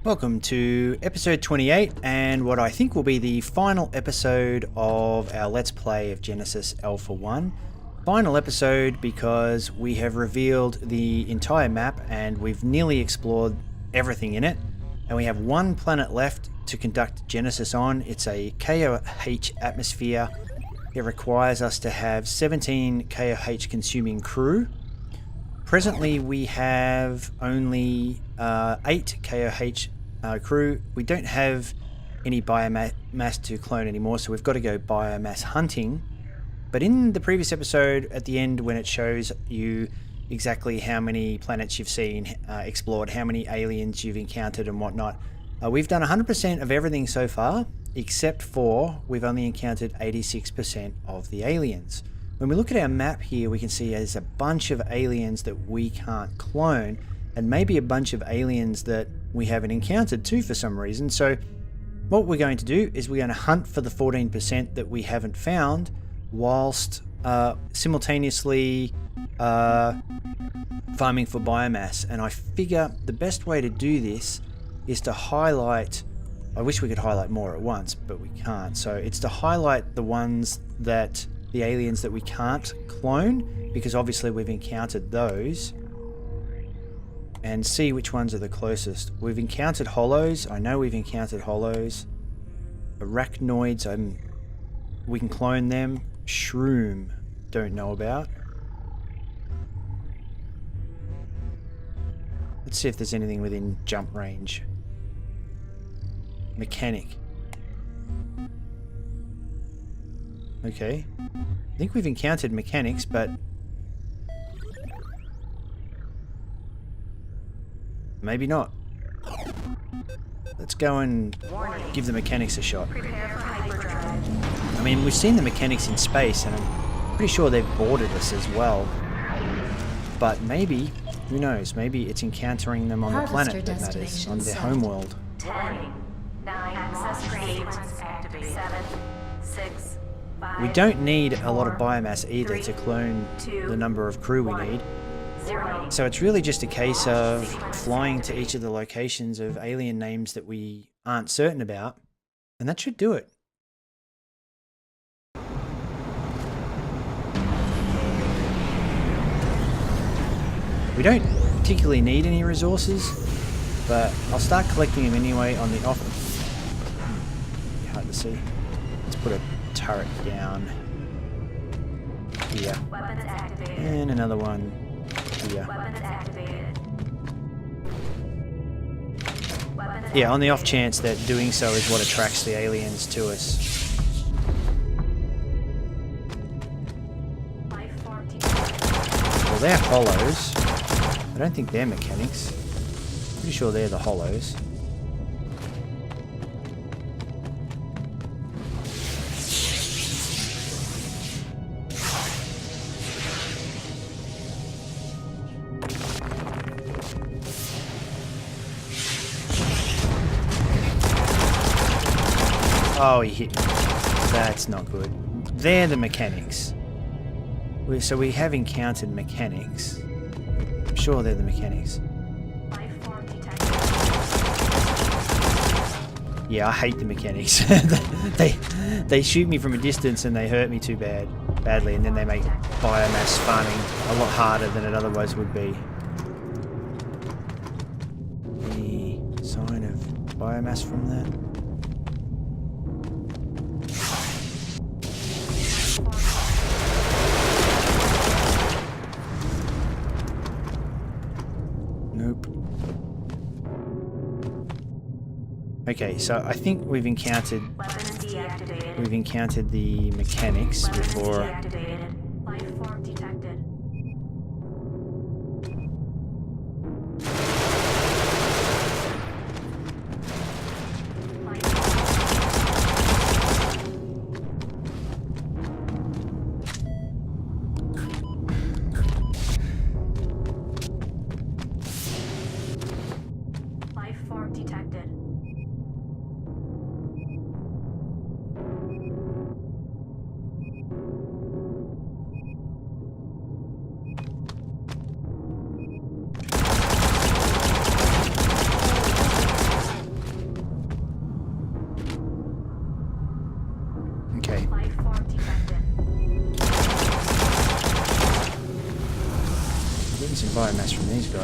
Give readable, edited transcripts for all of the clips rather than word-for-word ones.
Welcome to episode 28 and what I think will be the final episode of our Let's Play of Genesis Alpha 1. Final episode because we have revealed the entire map and we've nearly explored everything in it. And we have one planet left to conduct Genesis on. It's a KOH atmosphere. It requires us to have 17 KOH consuming crew. Presently we have only 8 KOH crew. We don't have any biomass to clone anymore, so we've got to go biomass hunting. But in the previous episode, at the end, when it shows you exactly how many planets you've seen, explored, how many aliens you've encountered and whatnot, we've done 100% of everything so far, except for we've only encountered 86% of the aliens. When we look at our map here, we can see there's a bunch of aliens that we can't clone, and maybe a bunch of aliens that we haven't encountered too for some reason. So what we're going to do is we're going to hunt for the 14% that we haven't found, whilst simultaneously farming for biomass. And I figure the best way to do this is to highlight, I wish we could highlight more at once, but we can't. So it's to highlight the ones that the aliens that we can't clone, because obviously we've encountered those, and see which ones are the closest. We've encountered hollows. I know we've encountered hollows. Arachnoids, we can clone them. Shroom, don't know about. Let's see if there's anything within jump range. Mechanic. Okay. I think we've encountered mechanics, but maybe not. Let's go and give the mechanics a shot. I mean, we've seen the mechanics in space, and I'm pretty sure they've boarded us as well. But maybe, who knows, maybe it's encountering them on the planet that matters, on their homeworld. 10, 9, access 8, 7, 6, 5, We don't need a lot of biomass either to clone the number of crew we need. 0. So it's really just a case of flying to each of the locations of alien names that we aren't certain about, and that should do it. We don't particularly need any resources, but I'll start collecting them anyway on the off. Hard to see. Let's put a turret down here, Weapons activated. and another one here. Weapons activated. Weapons Yeah, on the off chance that doing so is what attracts the aliens to us. Life form Well, they're hollows. I don't think they're mechanics. Pretty sure they're the hollows. Oh, he hit me. That's not good. They're the mechanics. So we have encountered mechanics. I'm sure they're the mechanics. Life form detected. Yeah, I hate the mechanics. they shoot me from a distance and they hurt me too badly, and then they make biomass farming a lot harder than it otherwise would be. Any sign of biomass from that? Nope. Okay, so I think we've encountered Weapons deactivated. the mechanics Weapons before. deactivated. Life form detected. Life form detected.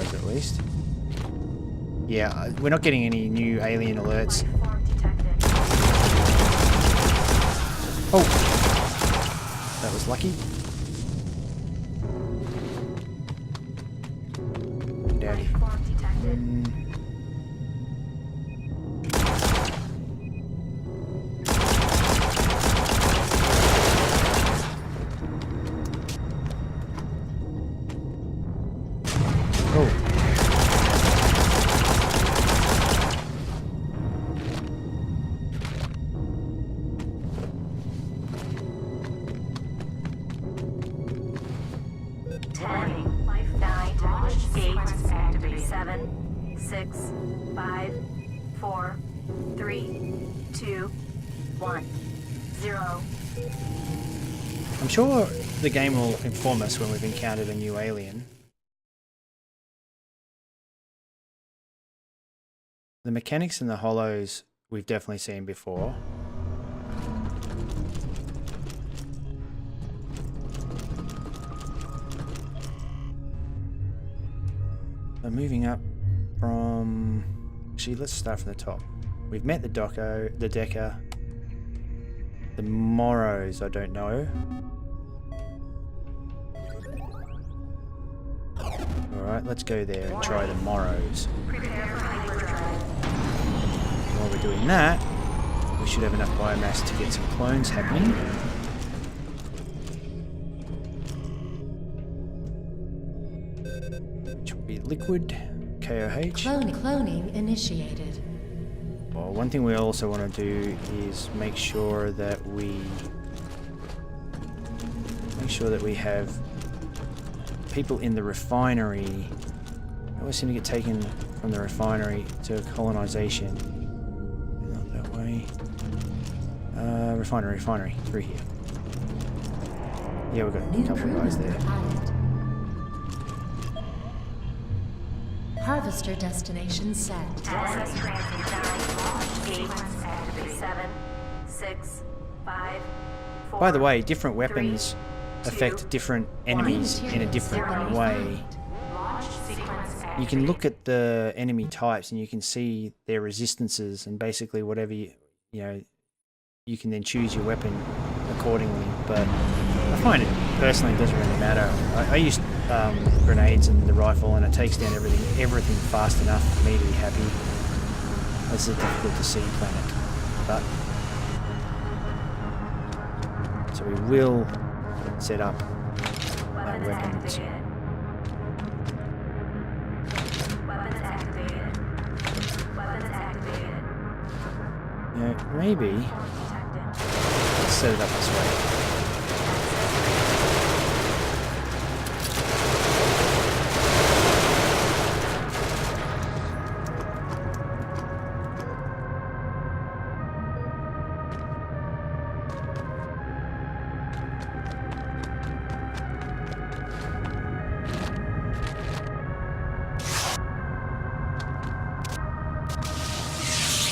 think at least. Yeah, we're not getting any new alien alerts. Life form detected. Oh! That was lucky. Daddy. Life form detected. Oh. Warning. Life 9 launch sequence activated. 7, 6, 5, 4, 3, 2, 1, 0. I'm sure the game will inform us when we've encountered a new alien. The mechanics in the hollows we've definitely seen before. So moving up from... Actually, let's start from the top. We've met the Decker. The Morrows, I don't know. Alright, let's go there and try the Morrows. Prepare for hyperdrive. While we're doing that, we should have enough biomass to get some clones happening. Which will be liquid, KOH. Cloning initiated. Well, one thing we also want to do is make sure that we have people in the refinery. They always seem to get taken from the refinery to colonization. Not that way. Refinery through here. Yeah, we've got a couple of guys there. Harvester destination set. Access granted. 9 launch sequence activated. 7, 6, 5, 4. By the way, different weapons 3, affect 2, different enemies in a different way. Launch sequence activated. You can look at the enemy types and you can see their resistances, and basically whatever you know, you can then choose your weapon accordingly. But I find it personally doesn't really matter. I use grenades and the rifle, and it takes down everything fast enough for me to be happy. It's a difficult to see planet, but so we will set up our Weapons weapons. activated. Weapons activated. Weapons activated. Yeah, maybe Detected. let's set it up this way.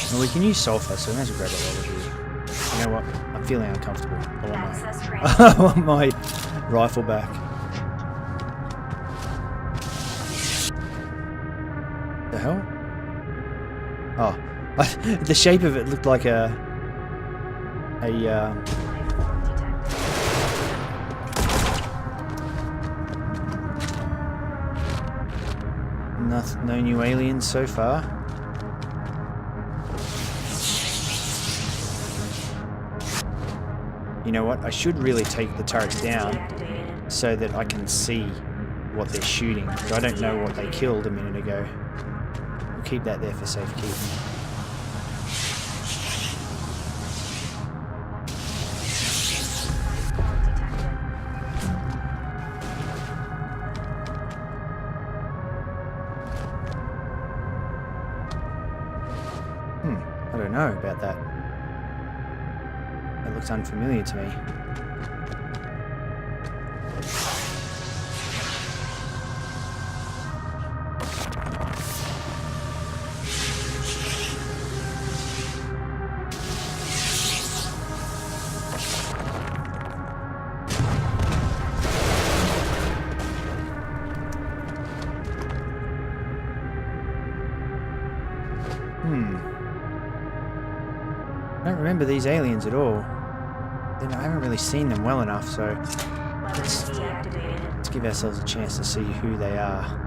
Well, we can use sulfur, so we might as well grab it while we're here. You know what? I'm feeling uncomfortable. Access I granted. want my rifle back. The hell? Oh, the shape of it looked like a Life form detected. no new aliens so far. You know what? I should really take the turrets down Deactivated. so that I can see what they're shooting. Because I don't know what they killed a minute ago. We'll keep that there for safekeeping. Form detected. I don't know about that. That looks unfamiliar to me. I don't remember these aliens at all. Then I haven't really seen them well enough, so let's give ourselves a chance to see who they are.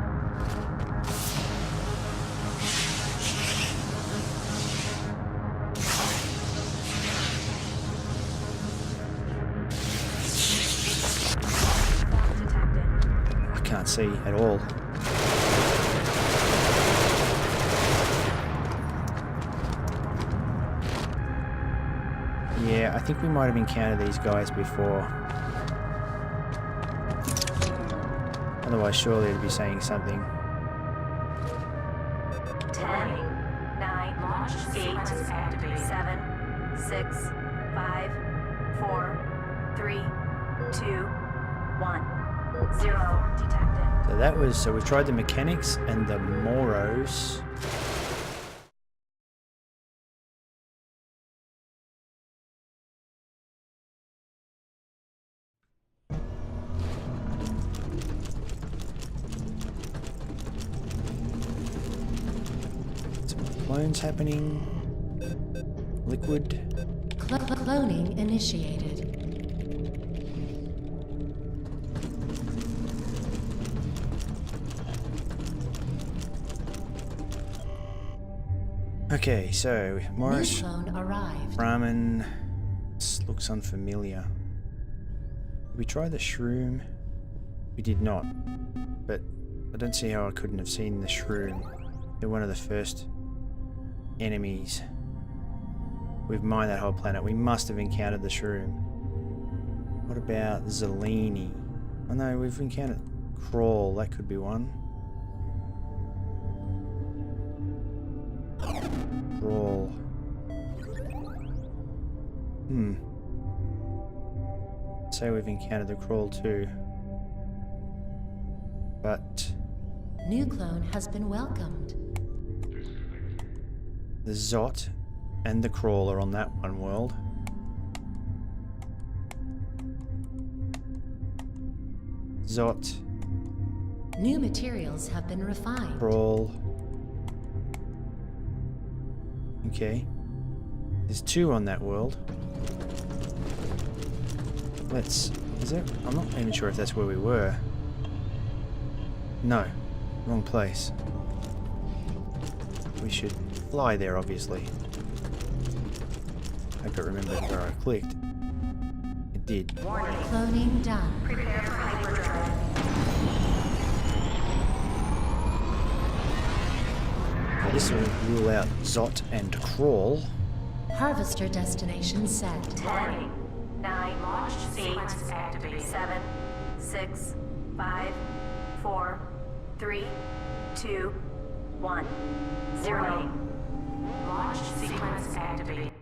I can't see at all. Yeah, I think we might have encountered these guys before. Otherwise, surely it'd be saying something. 10, 9, launch 8, 7, 6, 5, 4, 3, 2, 1, 0 detected. So that was, so we tried the mechanics and the Moros. Clones happening. Liquid. Cloning initiated. Okay, so New Morris, clone arrived. ramen. This looks unfamiliar. Did we try the shroom? We did not, but I don't see how I couldn't have seen the shroom. They're one of the first enemies. We've mined that whole planet. We must have encountered the shroom. What about Zelini? Oh no, we've encountered Crawl. That could be one. Crawl. Say we've encountered the Crawl too. But New clone has been welcomed. the Zot and the Crawl are on that one world. Zot, New materials have been refined. Crawl. Okay. There's two on that world. Let's... Is that... I'm not even sure if that's where we were. No. Wrong place. We should fly there, obviously. I hope it remembered where I clicked. It did. Cloning done. Prepare for hyperdrive. This will rule out Zot and Crawl. Harvester destination set. 10, 9, launch 8, activate 7, 6, 5, 4, 3, 2, 1, 0. Launch sequence activate.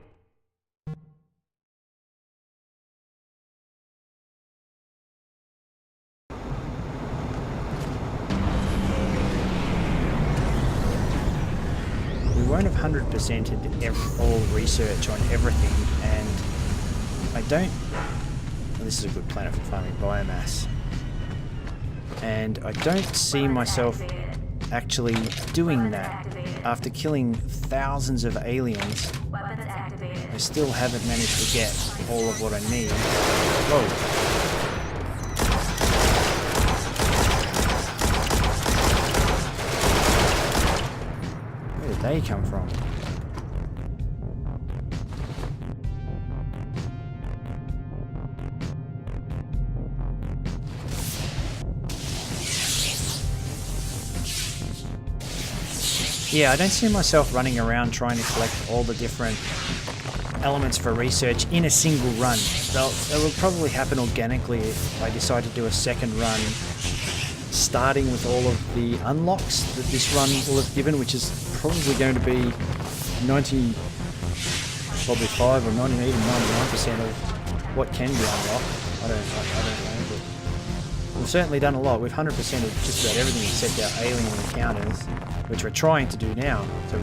We won't have 100%ed all research on everything, and I don't... Well, this is a good planet for farming biomass. And I don't see myself actually doing that. After killing thousands of aliens, Weapons activated. I still haven't managed to get all of what I need. Whoa. Where did they come from? Yeah, I don't see myself running around trying to collect all the different elements for research in a single run. It will probably happen organically if I decide to do a second run, starting with all of the unlocks that this run will have given, which is probably going to be 95 or 90, even 99% of what can be unlocked. I don't know, but we've certainly done a lot. We've 100% of just about everything except our alien encounters, which we're trying to do now. So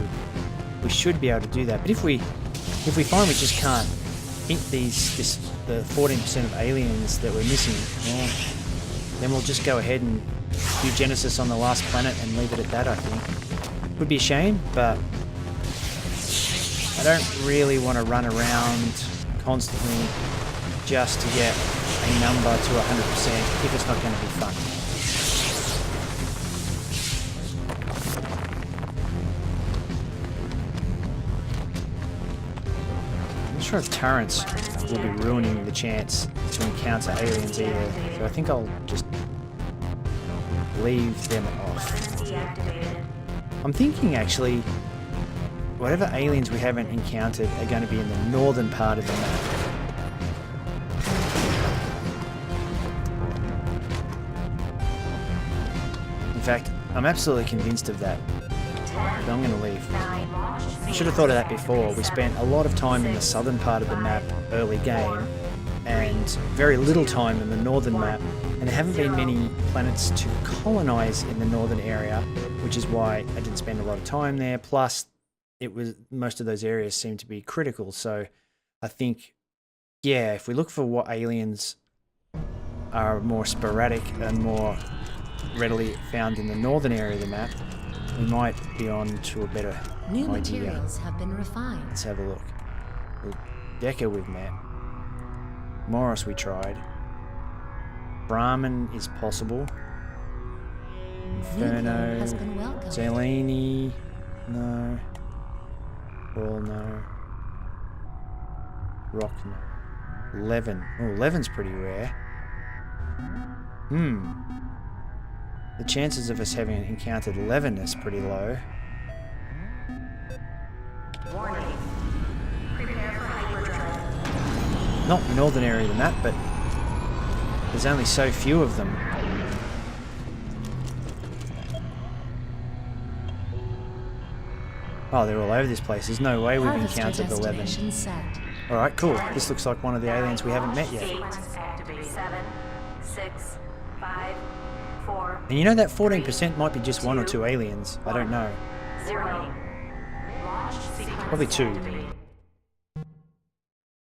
we should be able to do that. But if we find we just can't hit the 14% of aliens that we're missing, well, then we'll just go ahead and do Genesis on the last planet and leave it at that, I think. Would be a shame, but I don't really want to run around constantly just to get a number to 100% if it's not going to be fun. I'm not sure if turrets will be ruining the chance to encounter aliens either, so I think I'll just leave them off. I'm thinking actually, whatever aliens we haven't encountered are going to be in the northern part of the map. In fact, I'm absolutely convinced of that. But I'm going to leave. I should have thought of that before. We spent a lot of time in the southern part of the map early game and very little time in the northern map, and there haven't been many planets to colonize in the northern area, which is why I didn't spend a lot of time there. Plus, it was most of those areas seem to be critical. So I think, yeah, if we look for what aliens are more sporadic and more readily found in the northern area of the map, we might be on to a better New idea. materials have been refined. Let's have a look. Decker we've met. Morris we tried. Brahmin is possible. Inferno. Has been welcomed. Zelini. No. Ball, no. Rock, no. Levin. Oh, Levin's pretty rare. The chances of us having encountered Levin is pretty low. Warning. Prepare for hyperdrive. Not northern area of the map, but there's only so few of them. Oh, they're all over this place. There's no way we've Harvester encountered the Levin. destination set. Alright, cool. This looks like one of the aliens we haven't met yet. Sequence activate. 7, 6, 5, 4. And you know that 14% might be just one or two aliens. I don't know. 0. Launch sequence Probably two. activated.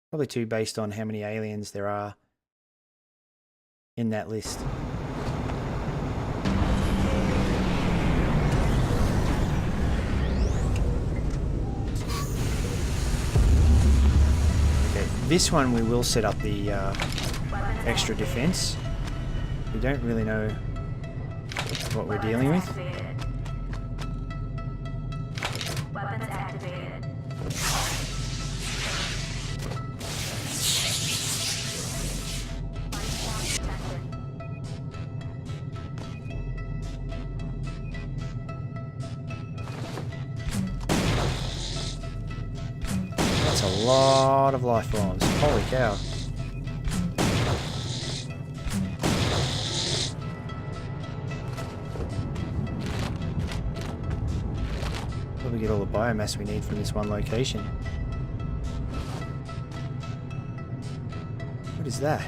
Probably two based on how many aliens there are in that list. Okay, this one we will set up the extra defense. We don't really know what we're dealing with. Weapons activated. That's a lot of life forms. Holy cow. Probably get all the biomass we need from this one location. What is that?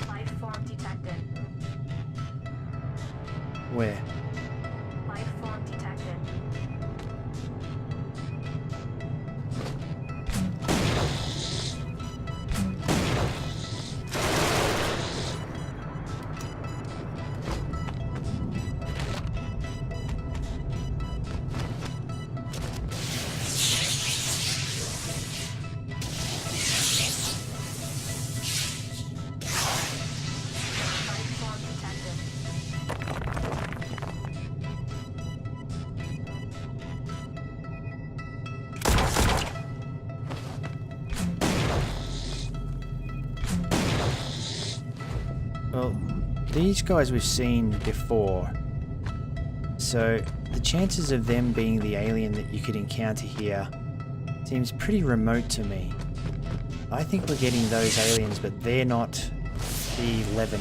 Life form detected. Where? Life form detected. Life form detected. Well, these guys we've seen before. So the chances of them being the alien that you could encounter here seems pretty remote to me. I think we're getting those aliens, but they're not the 11.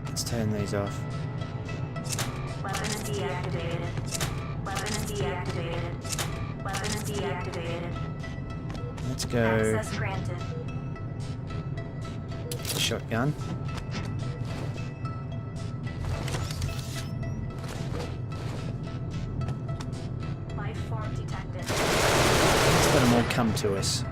Let's turn these off. Weapon is deactivated. Weapon is deactivated. Weapon is deactivated. Let's go Access granted. shotgun. Life form detected. Let's let them all come to us.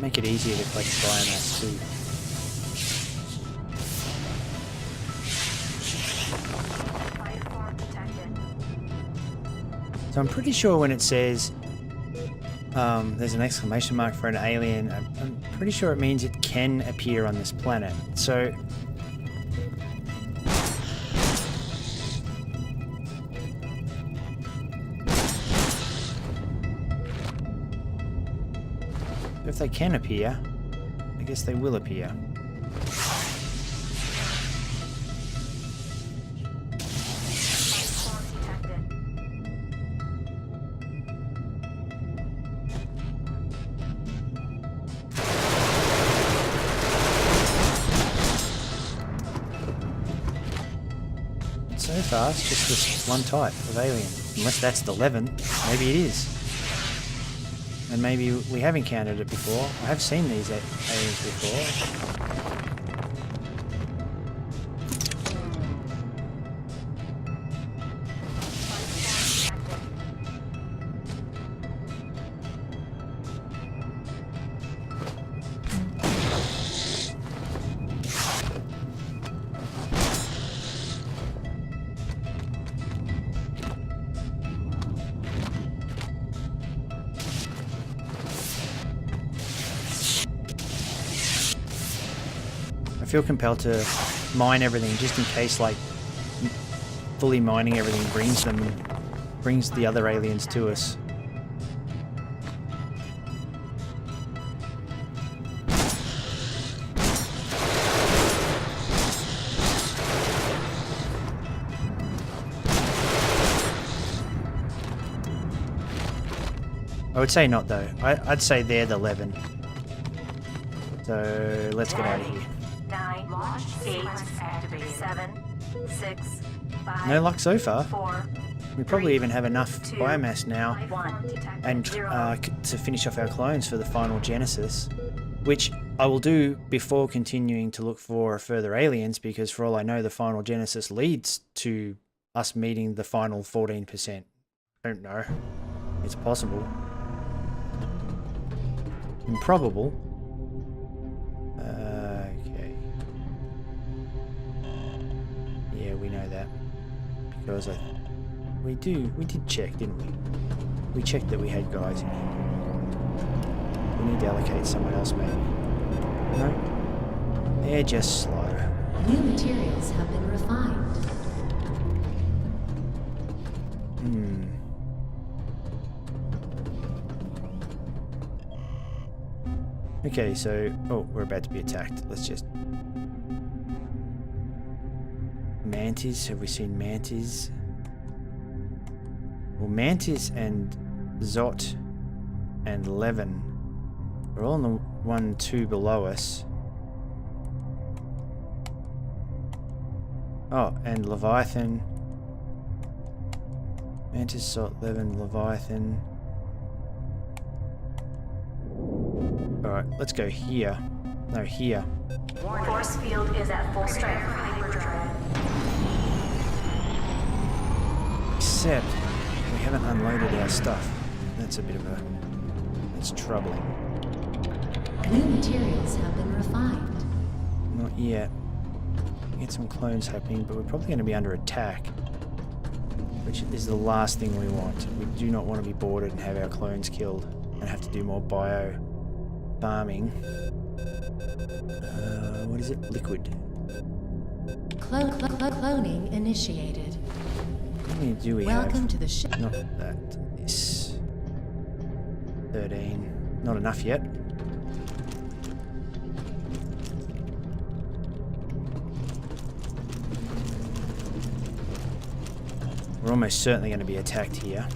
Make it easier to collect biomass too. Life form detected. So I'm pretty sure when it says there's an exclamation mark for an alien, I'm pretty sure it means it can appear on this planet. So if they can appear, I guess they will appear. Life form detected. So far, it's just this one type of alien. Unless that's the Levin, maybe it is. And maybe we have encountered it before. I have seen these aliens before. I feel compelled to mine everything just in case, like, fully mining everything brings the other aliens to us. I would say not though. I'd say they're the Levin. So let's get out of here. 9, 8, 7, 6, 5, No luck so far. 4, We probably even have enough 2, biomass now life form detected. and 0. to finish off our clones for the final Genesis, which I will do before continuing to look for further aliens, because for all I know the final Genesis leads to us meeting the final 14%. I don't know. It's possible. Improbable. Okay. Yeah, we know that. Because we did check, didn't we? We checked that we had guys in here. We need to allocate someone else maybe. No? They're just slow. New materials have been refined. Okay, so... Oh, we're about to be attacked. Let's just... Mantis. Have we seen Mantis? Well, Mantis and Zot and Levin are all in the 1-2 below us. Oh, and Leviathan. Mantis, Zot, Levin, Leviathan. Alright, let's go here. No, here. Force field is at full strength. Hyperdrive. Except we haven't unloaded our stuff. That's a bit of a... That's troubling. New materials have been refined. Not yet. Get some clones happening, but we're probably going to be under attack. Which is the last thing we want. We do not want to be boarded and have our clones killed. And have to do more bio farming. What is it? Liquid. Cloning initiated. How many do we have? Welcome to the ship. Not that. This. 13. Not enough yet. We're almost certainly going to be attacked here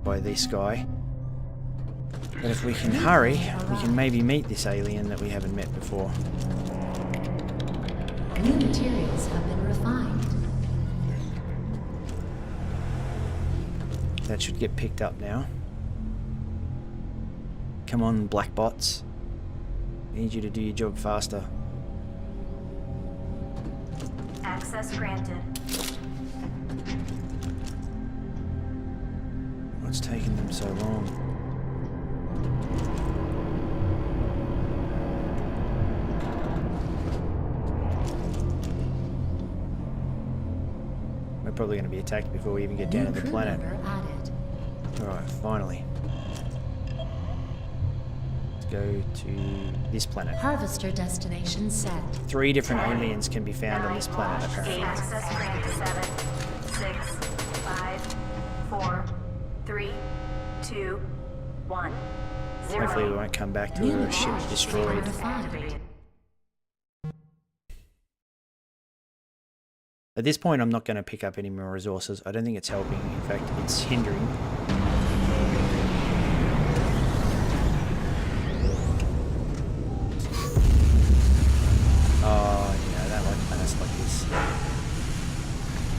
by this guy. But if we can hurry, we can maybe meet this alien that we haven't met before. New materials have been refined. That should get picked up now. Come on, black bots. Need you to do your job faster. Access granted. What's taking them so long? We're probably going to be attacked before we even get down to the planet. Alright, finally. Let's go to this planet. Harvester destination set. 3 different aliens can be found on this planet, apparently. Access granted. 7, 6, 5, 4, 3, 2, 1. 0. Hopefully we won't come back to a ship destroyed. At this point, I'm not going to pick up any more resources. I don't think it's helping. In fact, it's hindering. Oh, yeah, I don't like planets like this.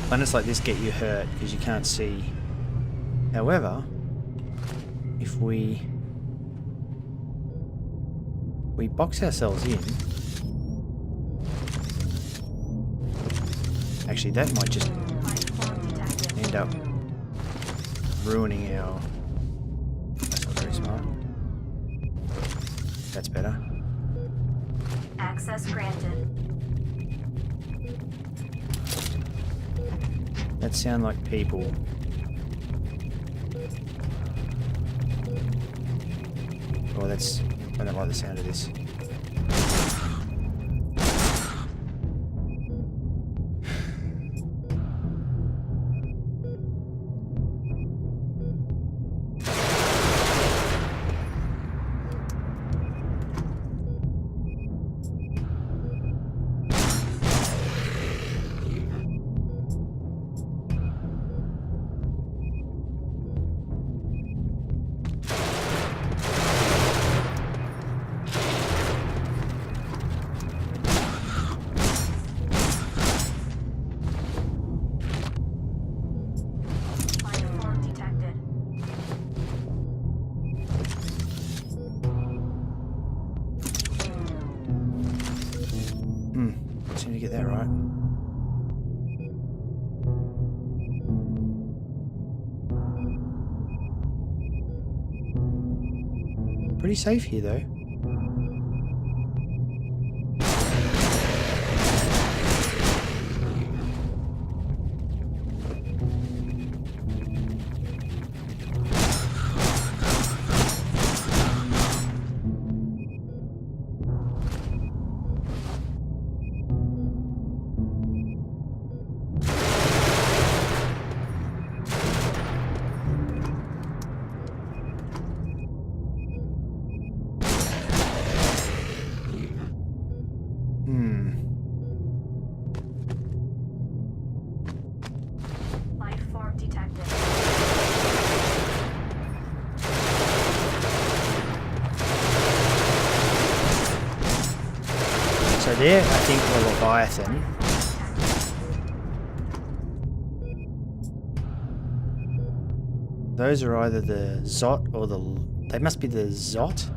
Planets like this get you hurt because you can't see. However, if we box ourselves in. Actually, that might just end up ruining our... That's not very smart. That's better. Access granted. That sound like people. Oh, that's... I don't like the sound of this. Seem to get that right. Pretty safe here, though. Life form detected. So there, I think the Leviathan. Those are either the Zot or the... They must be the Zot,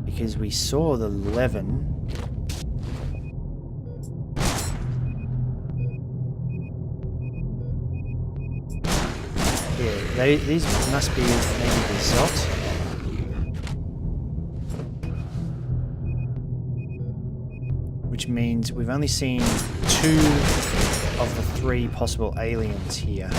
because we saw the Levin. Yeah, these must be maybe the Zot. Which means we've only seen 2 of the 3 possible aliens here.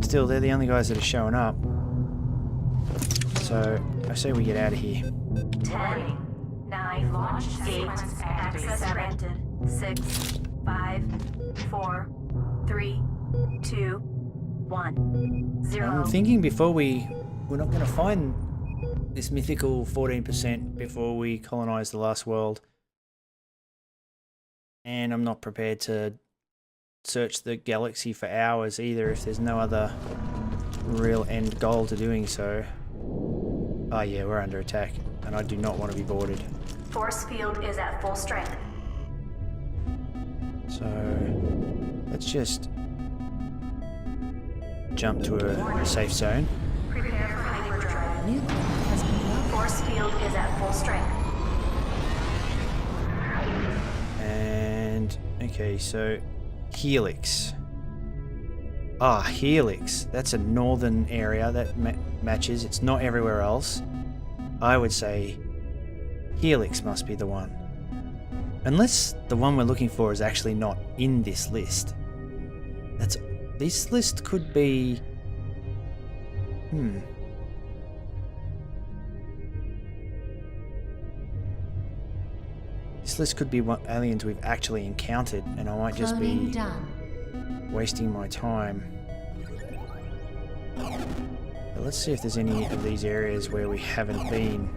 Still, they're the only guys that are showing up. So, I say we get out of here. 10, 9, launch sequence access granted. 6, 5, 4, 3, 2, 1, 0. I'm thinking we're not going to find this mythical 14% before we colonize the last world. And I'm not prepared to search the galaxy for hours either if there's no other real end goal to doing so. Oh yeah, we're under attack, and I do not want to be boarded. Force field is at full strength. So let's just jump to a safe zone. Prepare for hyperdrive. Nuclear has been located. Force field is at full strength. And okay, so Helix. Ah, Helix. That's a northern area that matches. It's not everywhere else. I would say Helix must be the one. Unless the one we're looking for is actually not in this list. This list could be... This list could be what aliens we've actually encountered, and I might just Cloning be done. wasting my time. But let's see if there's any of these areas where we haven't been.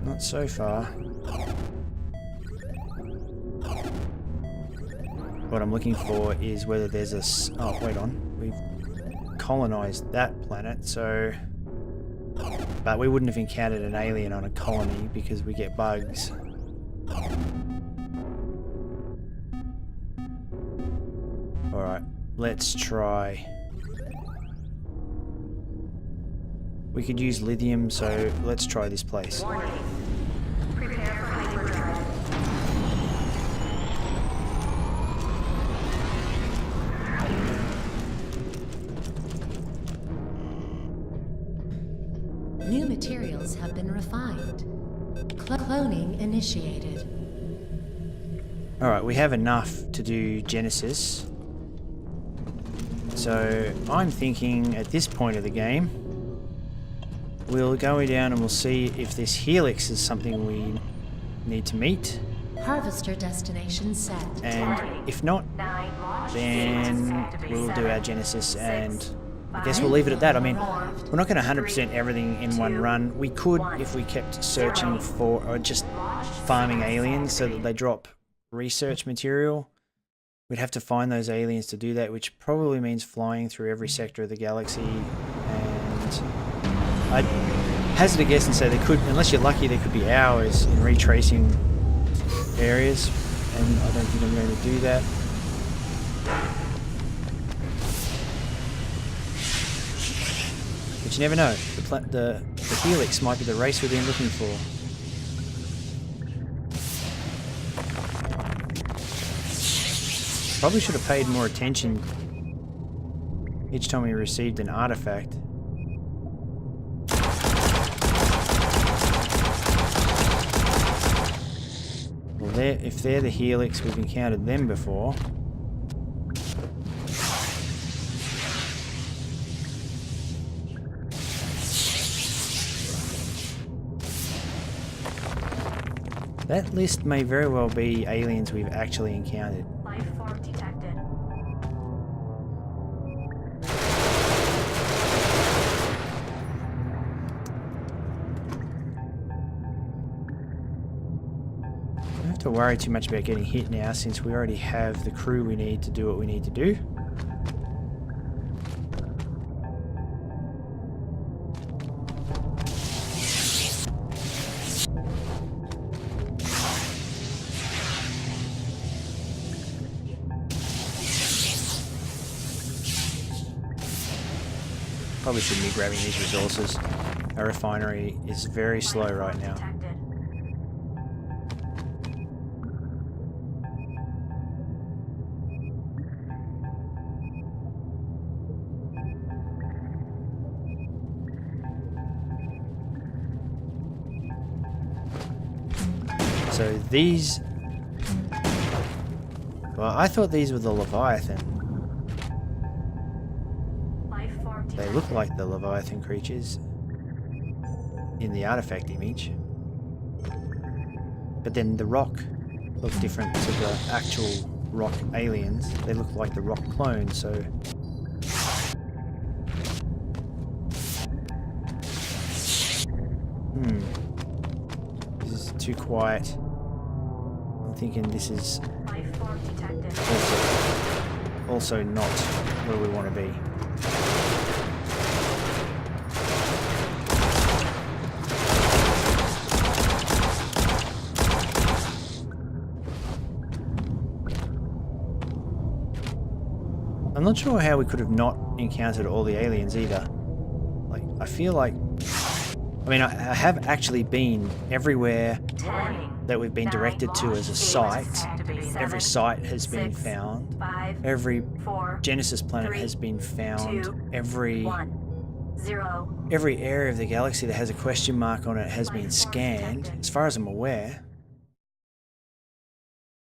Not so far. What I'm looking for is whether there's a... Oh, wait on. We've colonized that planet, so... But we wouldn't have encountered an alien on a colony because we get bugs. Alright, let's try. We could use lithium, so let's try this place. Warning. Prepare for hyperdrive. New materials have been refined. Cloning initiated. Alright, we have enough to do Genesis. So I'm thinking at this point of the game, we'll go down and we'll see if this Helix is something we need to meet. Harvester destination set. And if not, 9, launch then we'll do our Genesis, and I guess we'll leave it at that. I mean, we're not going to 100% everything in one run. We could if we kept searching for, or just farming aliens so that they drop research material. We'd have to find those aliens to do that, which probably means flying through every sector of the galaxy. And I'd hazard a guess and say they could, unless you're lucky, there could be hours in retracing areas, and I don't think I'm going to do that. But you never know. The Helix might be the race we've been looking for. Probably should have paid more attention each time we received an artifact. Well, if they're the Helix, we've encountered them before. That list may very well be aliens we've actually encountered. Life form detected. Don't have to worry too much about getting hit now, since we already have the crew we need to do what we need to do. Probably shouldn't be grabbing these resources. Our refinery is very slow right now. Detected. So these... Well, I thought these were the Leviathan. Life form They detected. look like the Leviathan creatures in the artifact image. But then the rock looked different to the actual rock aliens. They look like the rock clones, so... This is too quiet. I'm thinking this is Life form detected. also not where we want to be. I'm not sure how we could have not encountered all the aliens either. Like, I feel like... I mean, I have actually been everywhere 10, that we've been directed to as a site. Every site has been found. 5, Every 4, Genesis planet 3, has been found. 2, Every 1, 0. area of the galaxy that has a question mark on it has been scanned, as far as I'm aware.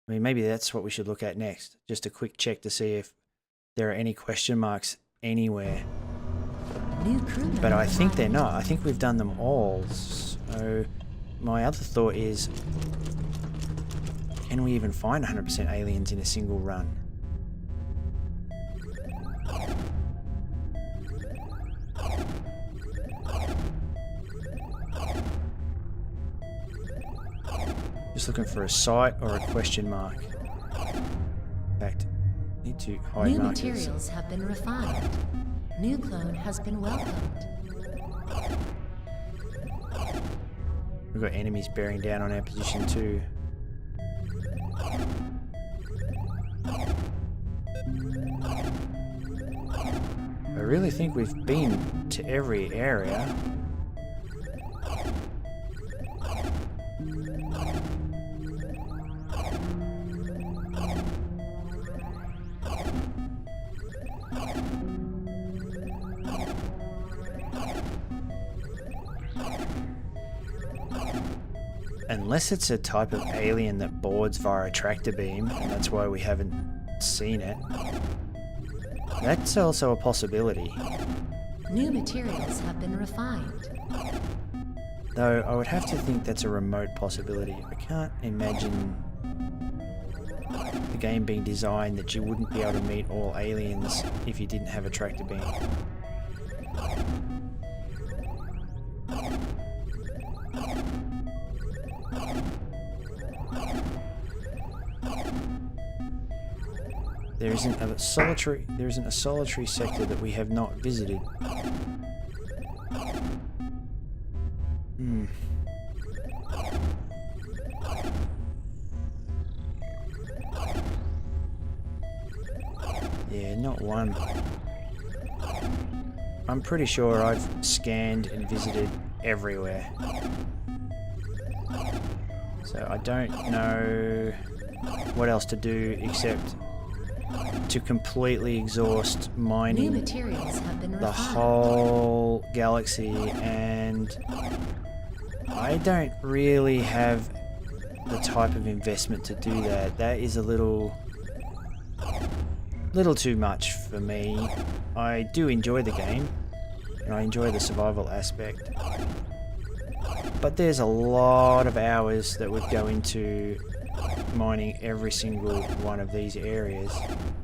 I mean, maybe that's what we should look at next. Just a quick check to see if there are any question marks anywhere. New crew member But I think they're arrived. not. I think we've done them all. So my other thought is, can we even find 100% aliens in a single run? Just looking for a site or a question mark. In fact, need to hide New markers. materials have been refined. New clone has been welcomed. We've got enemies bearing down on our position too. I really think we've been to every area. Unless it's a type of alien that boards via a tractor beam, and that's why we haven't seen it. That's also a possibility. New materials have been refined. Though I would have to think that's a remote possibility. I can't imagine the game being designed that you wouldn't be able to meet all aliens if you didn't have a tractor beam. There isn't a solitary sector that we have not visited. Yeah, not one. I'm pretty sure I've scanned and visited everywhere. So I don't know what else to do except to completely exhaust New mining materials have been the refined. whole galaxy, and I don't really have the type of investment to do that. That is a little too much for me. I do enjoy the game, and I enjoy the survival aspect, but there's a lot of hours that would go into mining every single one of these areas.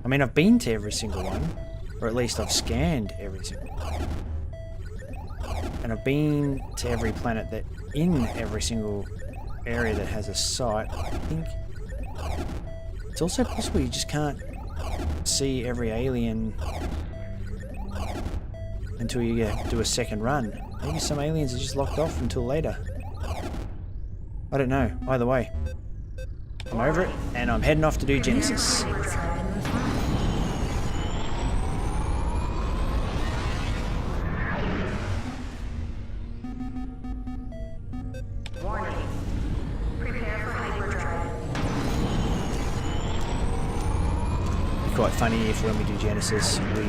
I mean, I've been to every single one, or at least I've scanned every single one. And I've been to every planet that in every single area that has a site. I think it's also possible you just can't see every alien until you do a second run. Maybe some aliens are just locked off until later. I don't know. Either way, I'm over it, and I'm heading off to do Genesis. Materials have been refined. Warning. Prepare for hyperdrive. It's quite funny if when we do Genesis, we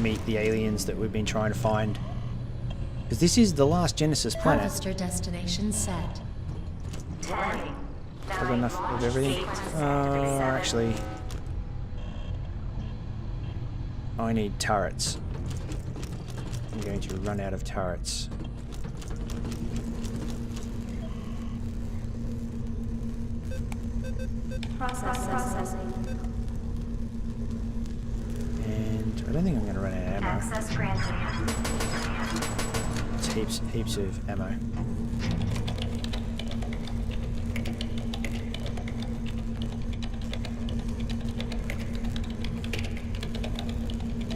meet the aliens that we've been trying to find. Because this is the last Genesis planet. Harvester destination set. 10. The got enough of everything. Actually, I need turrets. I'm going to run out of turrets. Processing. And I don't think I'm going to run out of ammo. Access granted. It's heaps of ammo.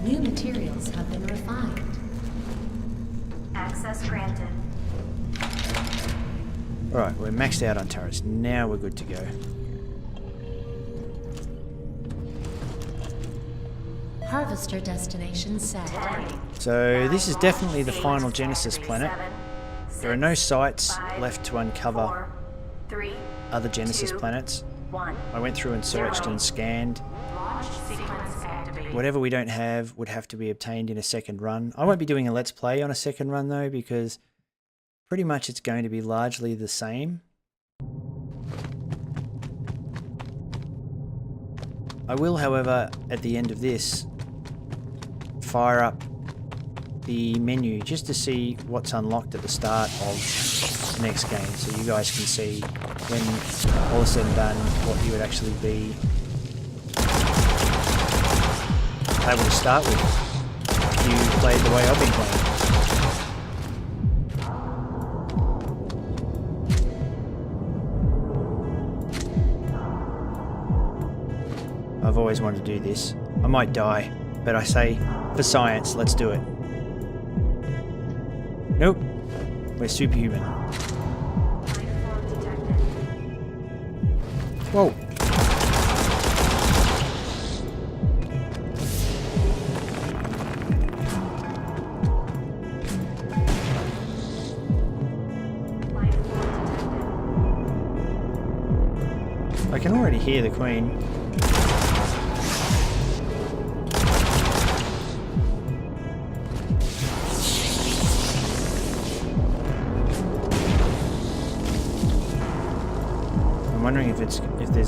New materials have been refined. Access granted. Alright, we're maxed out on turrets. Now we're good to go. Harvester destination set. So this is definitely the final Genesis planet. There are no sites left to uncover other Genesis planets. I went through and searched and scanned. Launch sequence activated. Whatever we don't have would have to be obtained in a second run. I won't be doing a Let's Play on a second run though, because pretty much it's going to be largely the same. I will, however, at the end of this, fire up the menu just to see what's unlocked at the start of the next game, so you guys can see when all is said and done what you would actually be able to start with if you played the way I've been playing. I've always wanted to do this. I might die, but I say, for science, let's do it. Nope. We're superhuman. Whoa. I can already hear the Queen. I'm wondering if there's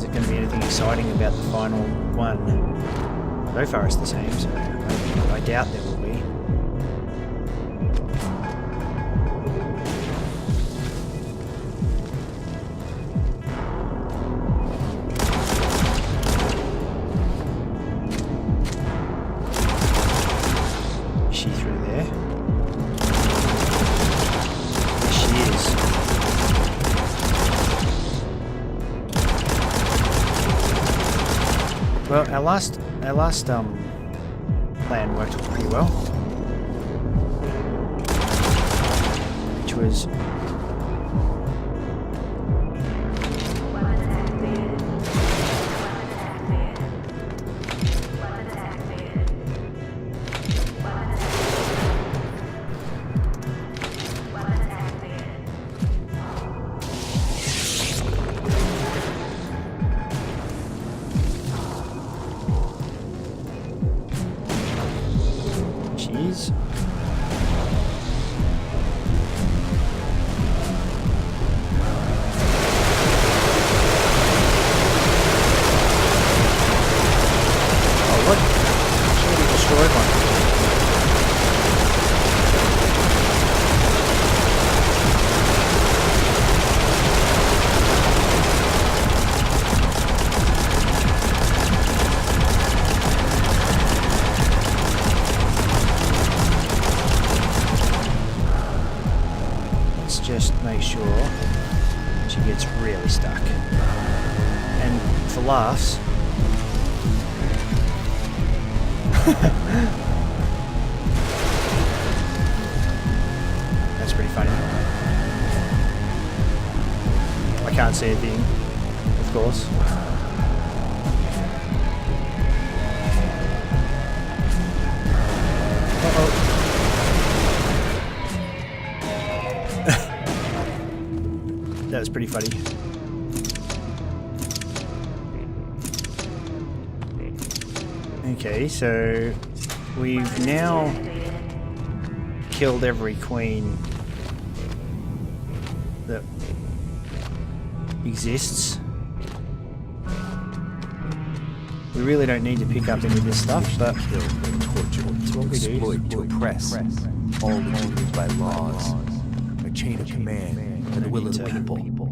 going to be anything exciting about the final one. So far it's the same, so I doubt there will be. Is she through there? Yes, she is. Well, our last plan worked pretty well, which was Weapons activated. Weapons activated. Weapons activated. Weapons activated. cheese. Oh, what? Should be destroyed one. Let's just make sure she gets really stuck. And for laughs, that's pretty funny. I can't see a thing, of course. Uh-oh. That was pretty funny. Okay, so we've now killed every queen that exists. We really don't need to pick up any of this stuff, but Kill, torture, it's what we do. exploit, to oppress, all legitimate by laws, a chain of command, and the will of the people.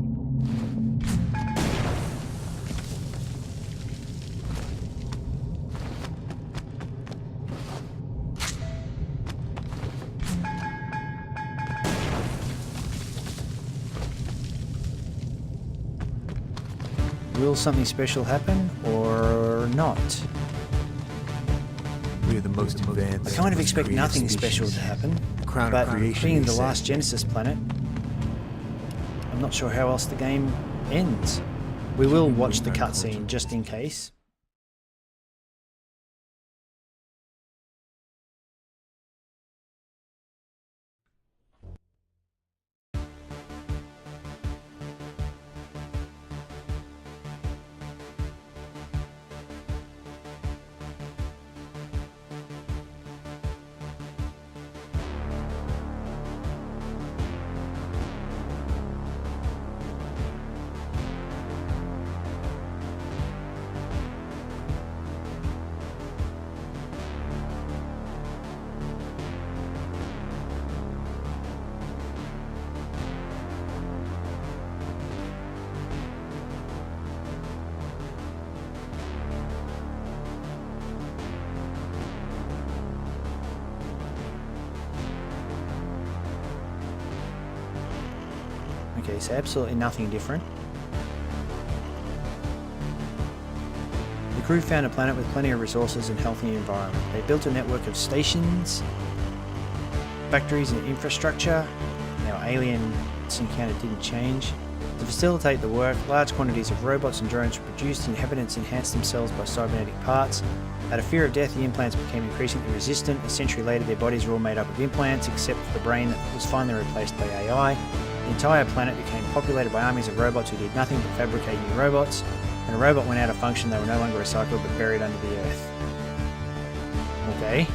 Will something special happen or not? We are the most advanced. I kind of most expect creative nothing species. special to happen, The crown of but creation, being they the say. last Genesis planet, I'm not sure how else the game ends. We will watch the cutscene just in case. Okay, so absolutely nothing different. The crew found a planet with plenty of resources and healthy environment. They built a network of stations, factories and infrastructure. Our alien encounter didn't change. To facilitate the work, large quantities of robots and drones were produced. Inhabitants enhanced themselves by cybernetic parts. Out of fear of death, the implants became increasingly resistant. A century later, their bodies were all made up of implants, except for the brain that was finally replaced by AI. The entire planet became populated by armies of robots who did nothing but fabricate new robots. When a robot went out of function, they were no longer recycled but buried under the earth. Okay.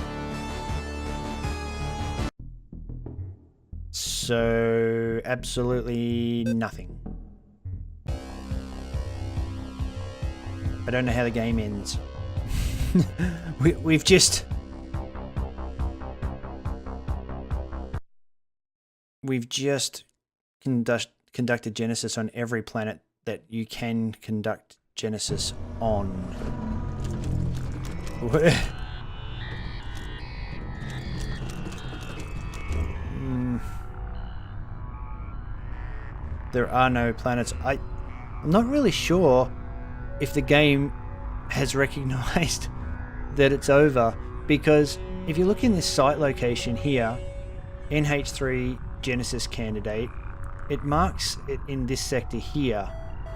So, absolutely nothing. I don't know how the game ends. We've just conducted Genesis on every planet that you can conduct Genesis on. There are no planets. I'm not really sure if the game has recognized that it's over, because if you look in this site location here, NH3 Genesis candidate, it marks it in this sector here,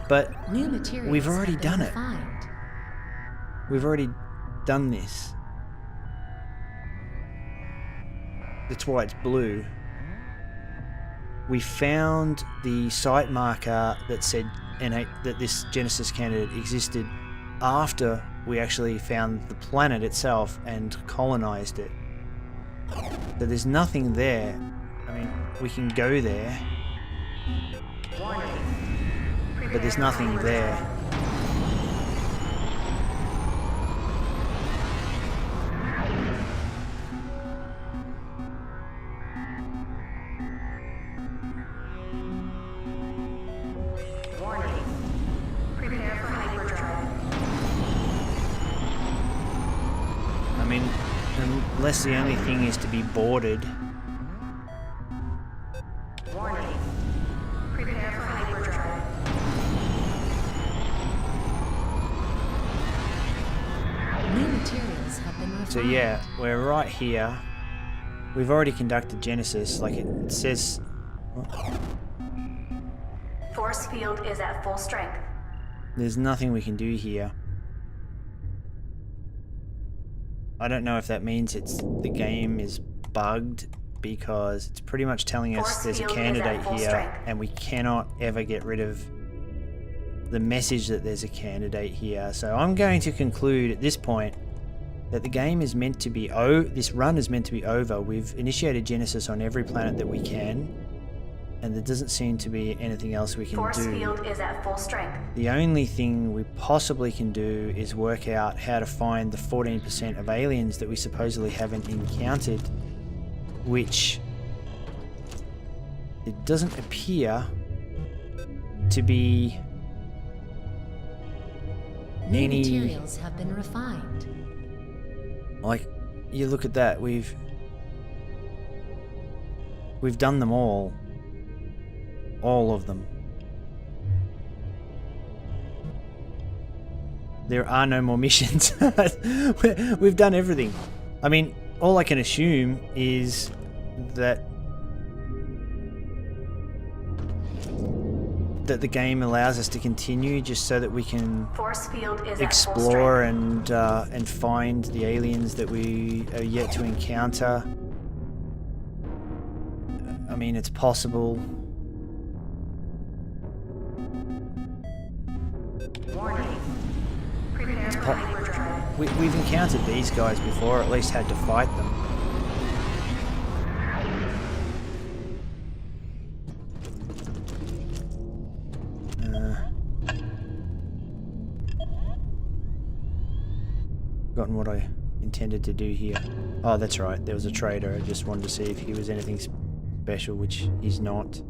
but New materials we've already have been done it. refined. We've already done this. That's why it's blue. We found the site marker that said that this Genesis candidate existed after we actually found the planet itself and colonized it. So there's nothing there. I mean, we can go there, but there's nothing there. I mean, unless the only thing is to be boarded. New materials have been refined. So yeah, we're right here. We've already conducted Genesis, like it says. Force field is at full strength. There's nothing we can do here. I don't know if that means the game is bugged, because it's pretty much telling us Force there's a field is at candidate full here strength. and we cannot ever get rid of the message that there's a candidate here. So I'm going to conclude at this point that the game is meant to be this run is meant to be over. We've initiated Genesis on every planet that we can. and there doesn't seem to be anything else we can Force do. field is at full strength. The only thing we possibly can do is work out how to find the 14% of aliens that we supposedly haven't encountered, which it doesn't appear to be New any... materials have been refined. Like, you look at that, we've done them all of them. There are no more missions. We've done everything. I mean, all I can assume is that the game allows us to continue just so that we can Force field is explore at full strength. and find the aliens that we are yet to encounter. I mean, it's possible. Warning. Prepare for hyperdrive. We've encountered these guys before, or at least had to fight them. Forgotten what I intended to do here. Oh, that's right. There was a trader. I just wanted to see if he was anything special, which he's not.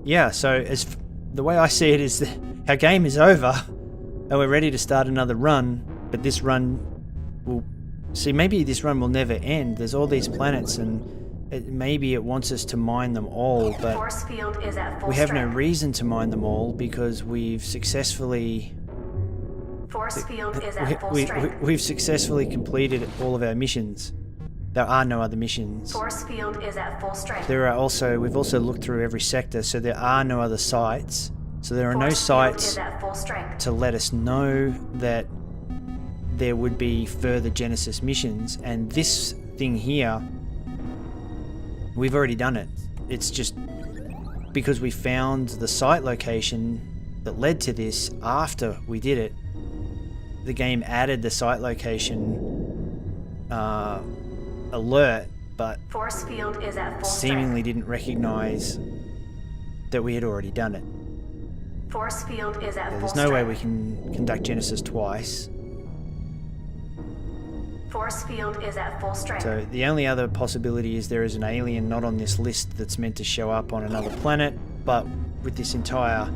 Yeah, so the way I see it is that our game is over and we're ready to start another run, but this run will... See, maybe this run will never end. There's all these planets and maybe it wants us to mine them all, but Force field is at full we have no strength. reason to mine them all because we've successfully... Force field is at full strength. We've successfully completed all of our missions. There are no other missions. Force field is at full strength. We've also looked through every sector, so there are no other sites. So there are no Force field sites is at full strength. to let us know that there would be further Genesis missions. And this thing here, we've already done it. It's just because we found the site location that led to this after we did it. The game added the site location alert, but Force field is at full seemingly didn't recognize that we had already done it. strength. Force field is at full There's strength. no way we can conduct Genesis twice. Force field is at full strength. So the only other possibility is there is an alien not on this list that's meant to show up on another planet, but with this entire...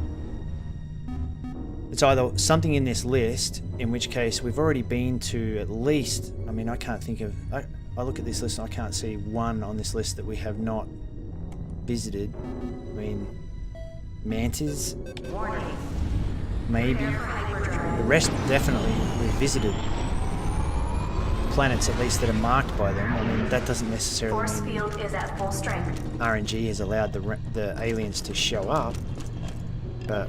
It's either something in this list, in which case we've already been to at least... I mean, I can't think of... I look at this list and I can't see one on this list that we have not visited. I mean, Mantis, Warning. maybe. Prepare for hyperdrive. The rest definitely we've visited. Planets at least that are marked by them. I mean, that doesn't necessarily Force mean field is at full strength. RNG has allowed the aliens to show up, but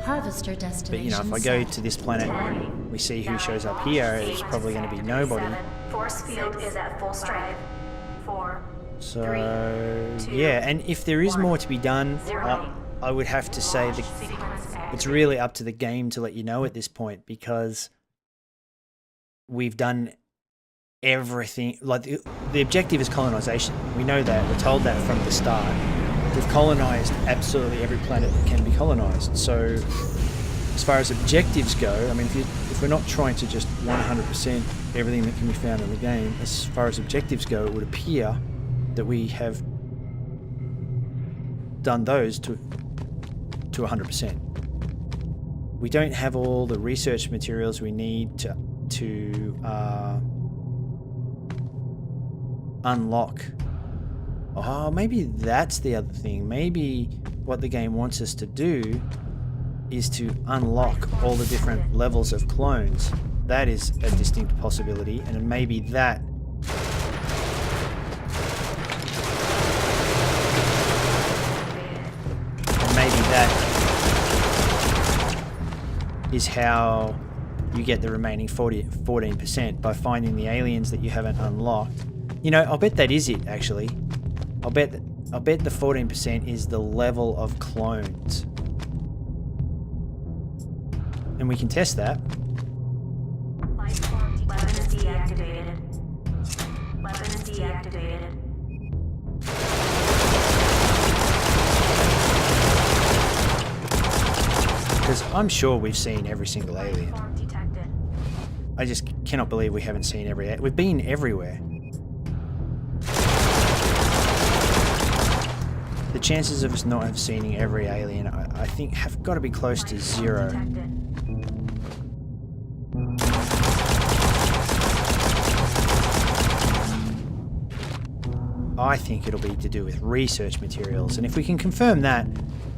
Harvester But destination you know, if I go set. to this planet, we see who shows up here. It's probably going to be nobody. Force field is at full strength. 4, So 3, 2, yeah, and if there is 1, more to be done, 0. I would have to say that Sequence it's really up to the game to let you know at this point, because we've done everything. Like the objective is colonization. We know that. We're told that from the start. We've colonized absolutely every planet that can be colonized. So as far as objectives go, I mean, if we're not trying to just 100% everything that can be found in the game, as far as objectives go, it would appear that we have done those to 100%. We don't have all the research materials we need to unlock. Oh, maybe that's the other thing. Maybe what the game wants us to do is to unlock all the different levels of clones. That is a distinct possibility, and maybe that is how you get the remaining 14% by finding the aliens that you haven't unlocked. You know, I'll bet that is it, actually. I'll bet the 14% is the level of clones. And we can test that. Weapon is deactivated. Weapon is deactivated. Because I'm sure we've seen every single alien. Form detected. I just cannot believe we haven't seen every... We've been everywhere. The chances of us not have seen every alien, I think, have got to be close to 0. Detected. I think it'll be to do with research materials, and if we can confirm that,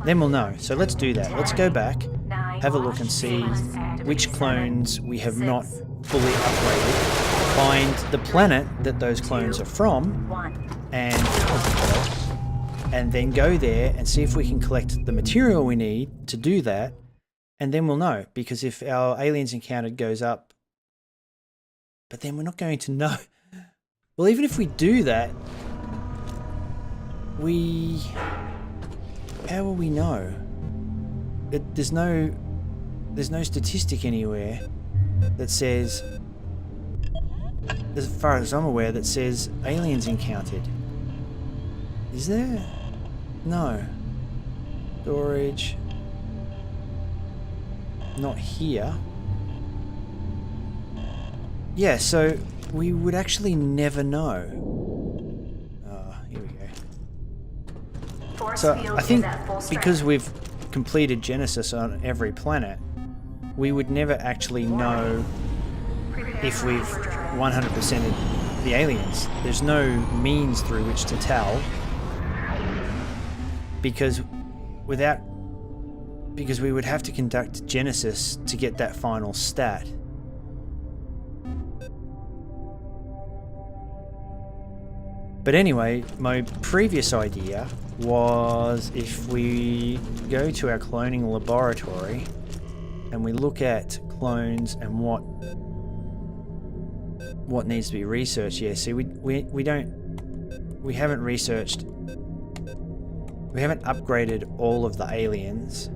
then we'll know. So let's do that. Let's go back, have a look and see which clones we have not fully upgraded, find the planet that those clones are from, 1. and then go there and see if we can collect the material we need to do that, and then we'll know. Because if our aliens encountered goes up, but then we're not going to know. Well, even if we do that, how will we know? There's no statistic anywhere that says, as far as I'm aware, that says aliens encountered. Is there? No. Storage. Not here. Yeah, so we would actually never know. Here we go. Force So field I think is at full strength. because we've completed Genesis on every planet, we would never actually know if we've 100%ed the aliens. There's no means through which to tell, because we would have to conduct Genesis to get that final stat. But anyway, my previous idea was if we go to our cloning laboratory and we look at clones and what needs to be researched. Yeah, see, we haven't researched, we haven't upgraded all of the aliens.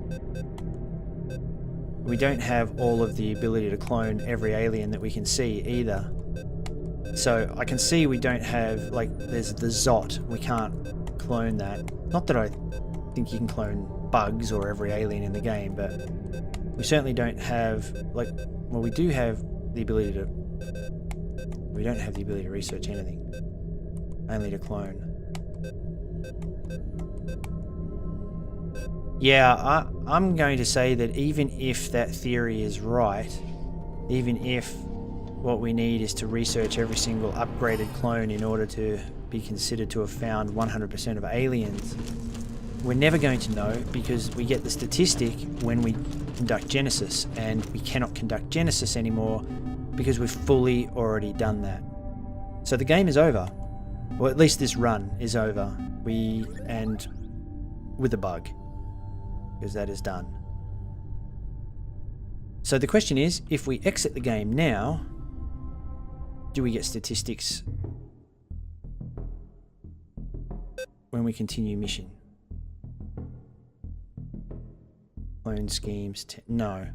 We don't have all of the ability to clone every alien that we can see either. So I can see we don't have, like, there's the Zot, we can't clone that. Not that I think you can clone bugs or every alien in the game, but we certainly don't have, like, well, we do have the ability to, we don't have the ability to research anything, only to clone. Yeah, I'm going to say that even if that theory is right, even if what we need is to research every single upgraded clone in order to be considered to have found 100% of aliens, we're never going to know, because we get the statistic when we conduct Genesis, and we cannot conduct Genesis anymore because we've fully already done that. So the game is over, or at least this run is over. And with a bug, because that is done. So the question is, if we exit the game now, do we get statistics when we continue mission? Clone schemes, no.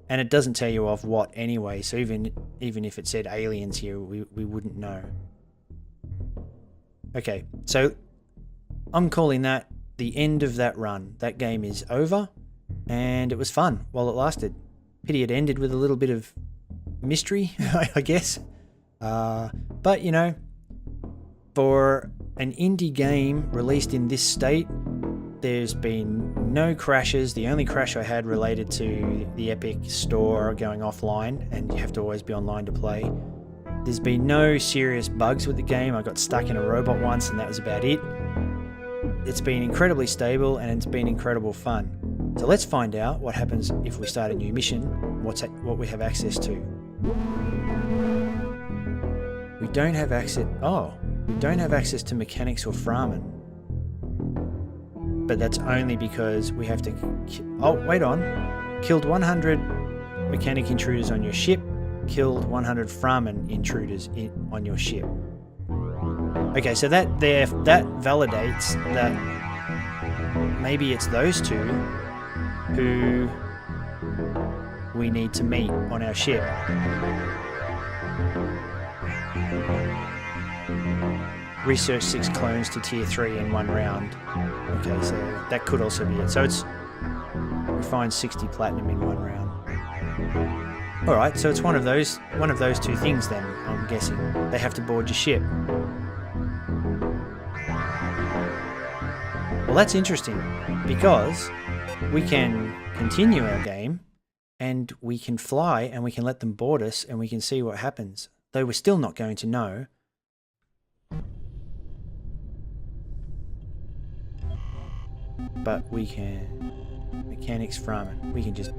And it doesn't tell you of what anyway, so even if it said aliens here, we wouldn't know. Okay, so I'm calling that the end of that run. That game is over, and it was fun while it lasted. Pity it ended with a little bit of mystery, I guess. But, you know, for an indie game released in this state, there's been no crashes. The only crash I had related to the Epic Store going offline, and you have to always be online to play. There's been no serious bugs with the game. I got stuck in a robot once, and that was about it. It's been incredibly stable, and it's been incredible fun. So let's find out what happens if we start a new mission, what we have access to. We don't have access... Oh, we don't have access to mechanics or Framen. But that's only because we have to... Oh, wait on. Killed 100 mechanic intruders on your ship. Killed 100 Framen intruders on your ship. Okay, so that validates that maybe it's those two who we need to meet on our ship. Research 6 clones to tier 3 in 1 round. Okay, so that could also be it. So it's, we find 60 platinum in one round. Alright, so it's one of those two things then, I'm guessing. They have to board your ship. Well, that's interesting, because we can continue our game, and we can fly, and we can let them board us, and we can see what happens. Though we're still not going to know. But we can... Mechanics from it. We can just...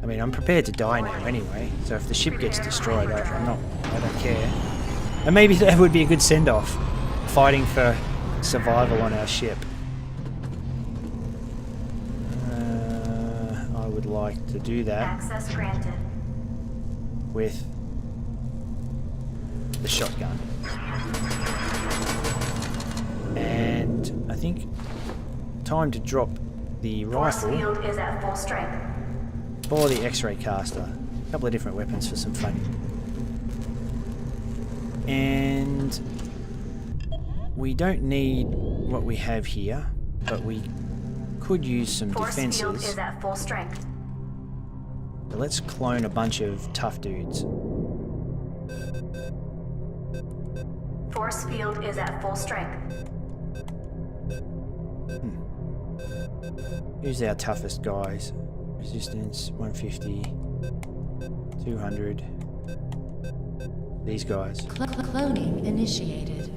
I mean, I'm prepared to die now anyway, so if the ship gets destroyed, I don't care. And maybe that would be a good send-off, fighting for survival on our ship. I would like to do that. Access granted. With the shotgun. And I think time to drop the Force rifle field is at full strength. or the X-ray caster. A couple of different weapons for some fun. And we don't need what we have here, but we could use some Force defenses. field is at full strength. So let's clone a bunch of tough dudes. Force field is at full strength. Who's our toughest guys? Resistance 150, 200. These guys. Cloning initiated.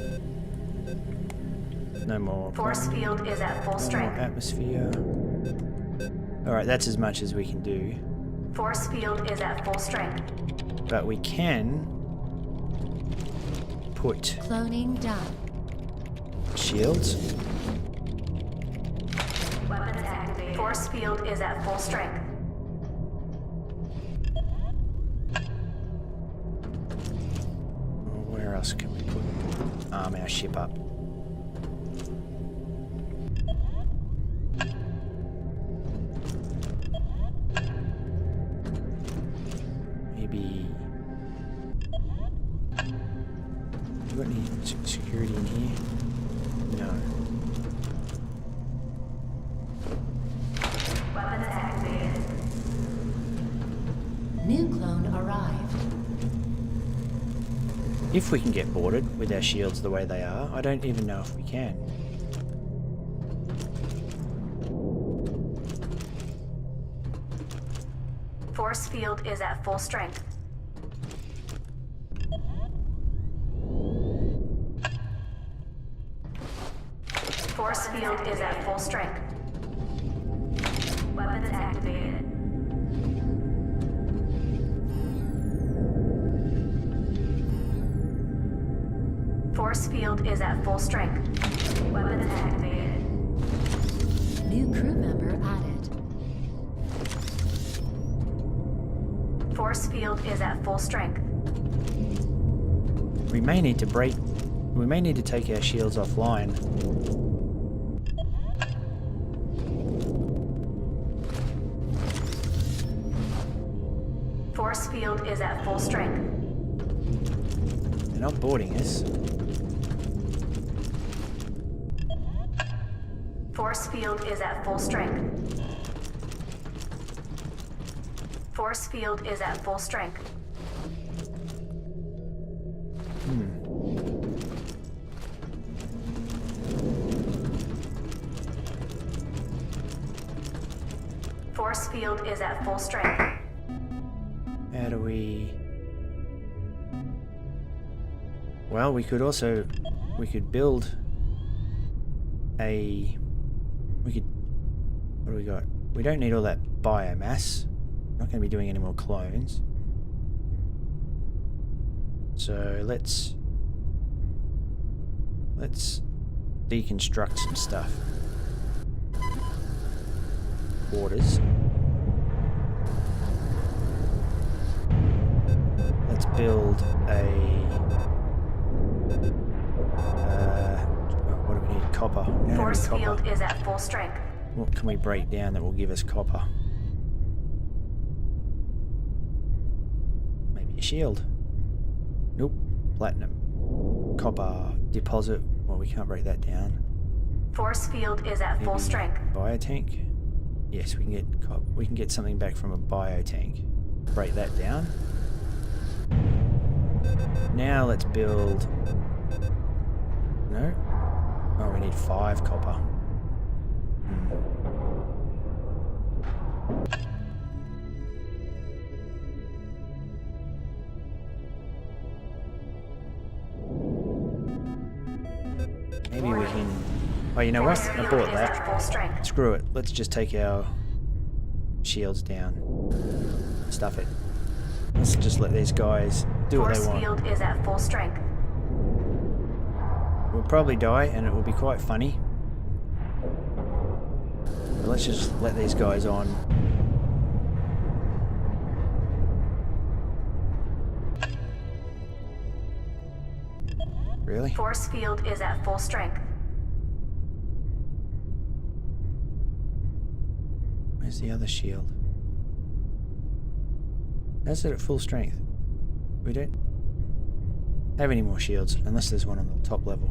No more. Force field is at full No more strength. atmosphere. Alright, that's as much as we can do. Force field is at full strength. But we can put Cloning done. shields. Weapons activated. Force field is at full strength. Where else can we put arm our ship up? Maybe... You got any security in here? No. Weapons activated. New clone arrived. If we can get boarded with our shields the way they are, I don't even know if we can. Force field is at full strength. Force field is at full strength. Weapons activated. Force field is at full strength. Weapons activated. New crew member added. Force field is at full strength. We may need to take our shields offline. Force field is at full strength. They're not boarding us. Force field is at full strength. Force field is at full strength. Force field is at full strength. How do we... Well, we could build a... What do we got? We don't need all that biomass. We're not going to be doing any more clones. So let's deconstruct some stuff. Quarters. Let's build a... what do we need? Copper. We don't have any Force copper. field is at full strength. What can we break down that will give us copper? Maybe a shield. Nope. Platinum. Copper deposit. Well, we can't break that down. Force field is at full Maybe strength. biotank. Yes, we can get something back from a bio tank. Break that down. Now let's build. No. Oh, we need 5 copper. Maybe we can. Oh, you know what? I bought that. Full strength. Screw it. Let's just take our shields down. Stuff it. Let's just let these guys do what they Force want. field is at full strength. We'll probably die and it will be quite funny. But let's just let these guys on. Really? Force field is at full strength. Where's the other shield? How's it at full strength? We don't have any more shields, unless there's one on the top level.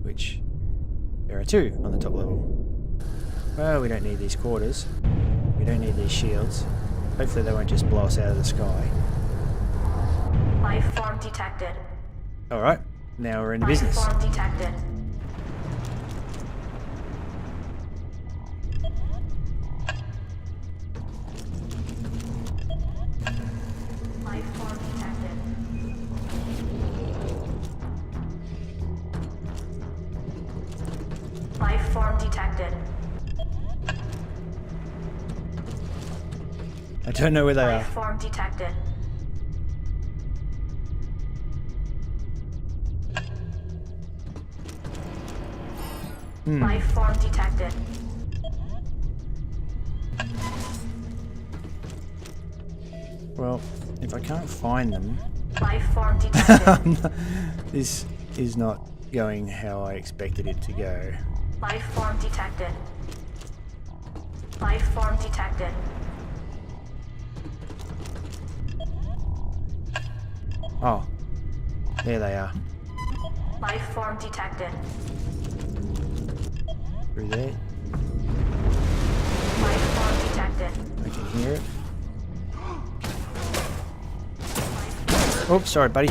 Which, there are 2 on the top level. Well, we don't need these quarters. We don't need these shields. Hopefully they won't just blow us out of the sky. Life form detected. Alright, now we're in Life business. form detected. Life form detected. Life form detected. I don't know where they are. Life form detected. Life form detected. Well, if I can't find them, Life form detected. this is not going how I expected it to go. Life form detected. Life form detected. Oh, there they are. Life form detected. Through there. Life form detected. I can hear it. Oops, sorry, buddy.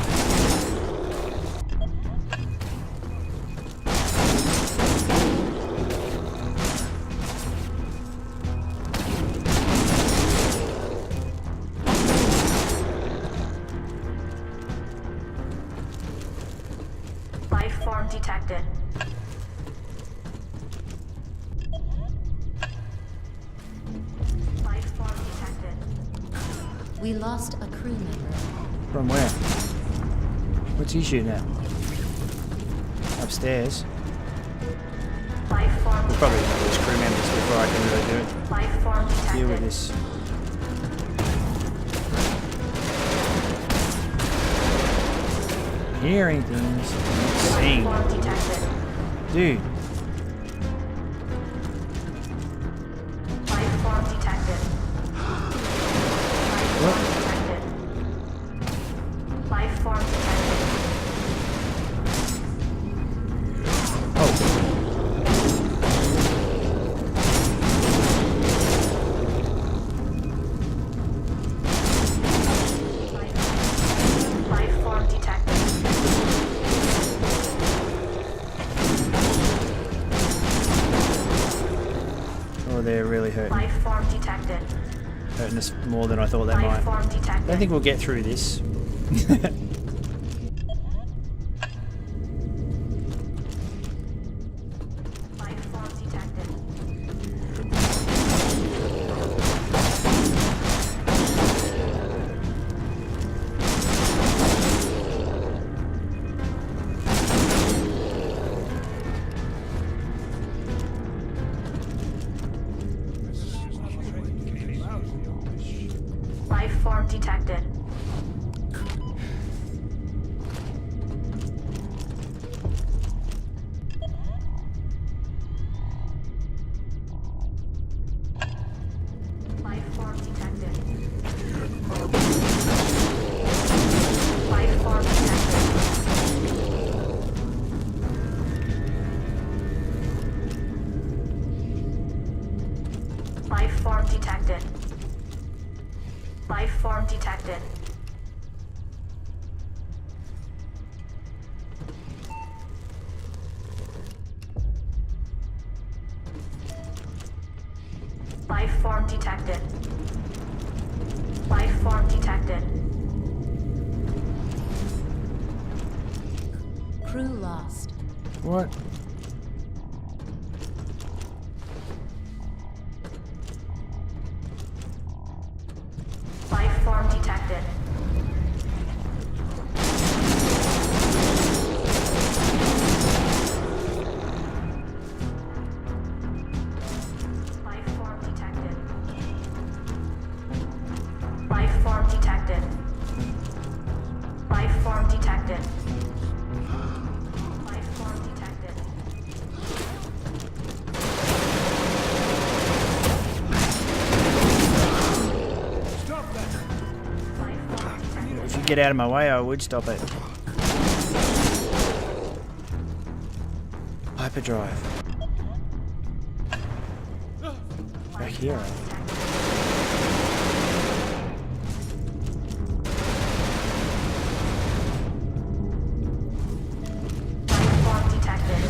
Life form detected. Life form detected. We lost a crew member. From where? What's he shooting at? Upstairs. Life form We'll probably know these crew members before I can really do it. Life form detected. Deal with this. Hearing things, not seeing. Life form detected. Dude, Life form detected. what? Life form detected. Oh, Life form detected. oh, they're really hurting. Life form detected. Hurting us more than I thought they Life might. form I detected. don't think we'll get through this. Life form detected. Life form detected. Life form detected. Life form detected. Life form detected. Life form detected. Life form detected. Life form detected. Crew lost. What? Life form detected. Life form detected. Life form detected. Life form detected. Life form detected. Life form detected. If you get out of my way, I would stop it. Hyperdrive. Back here. Life form detected.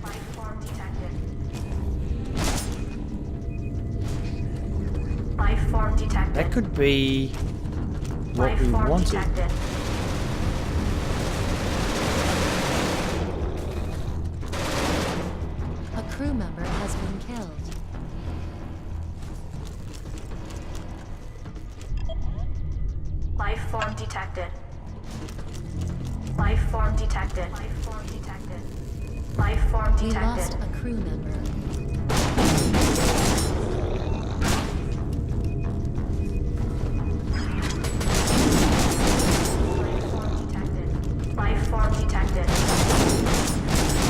Life form detected. Life form detected. That could be what Life we form wanted. detected. A crew member has been killed. Life form detected. Life form detected. Life form detected. Life form We lost detected. a crew member. Life form detected. Life form detected. Life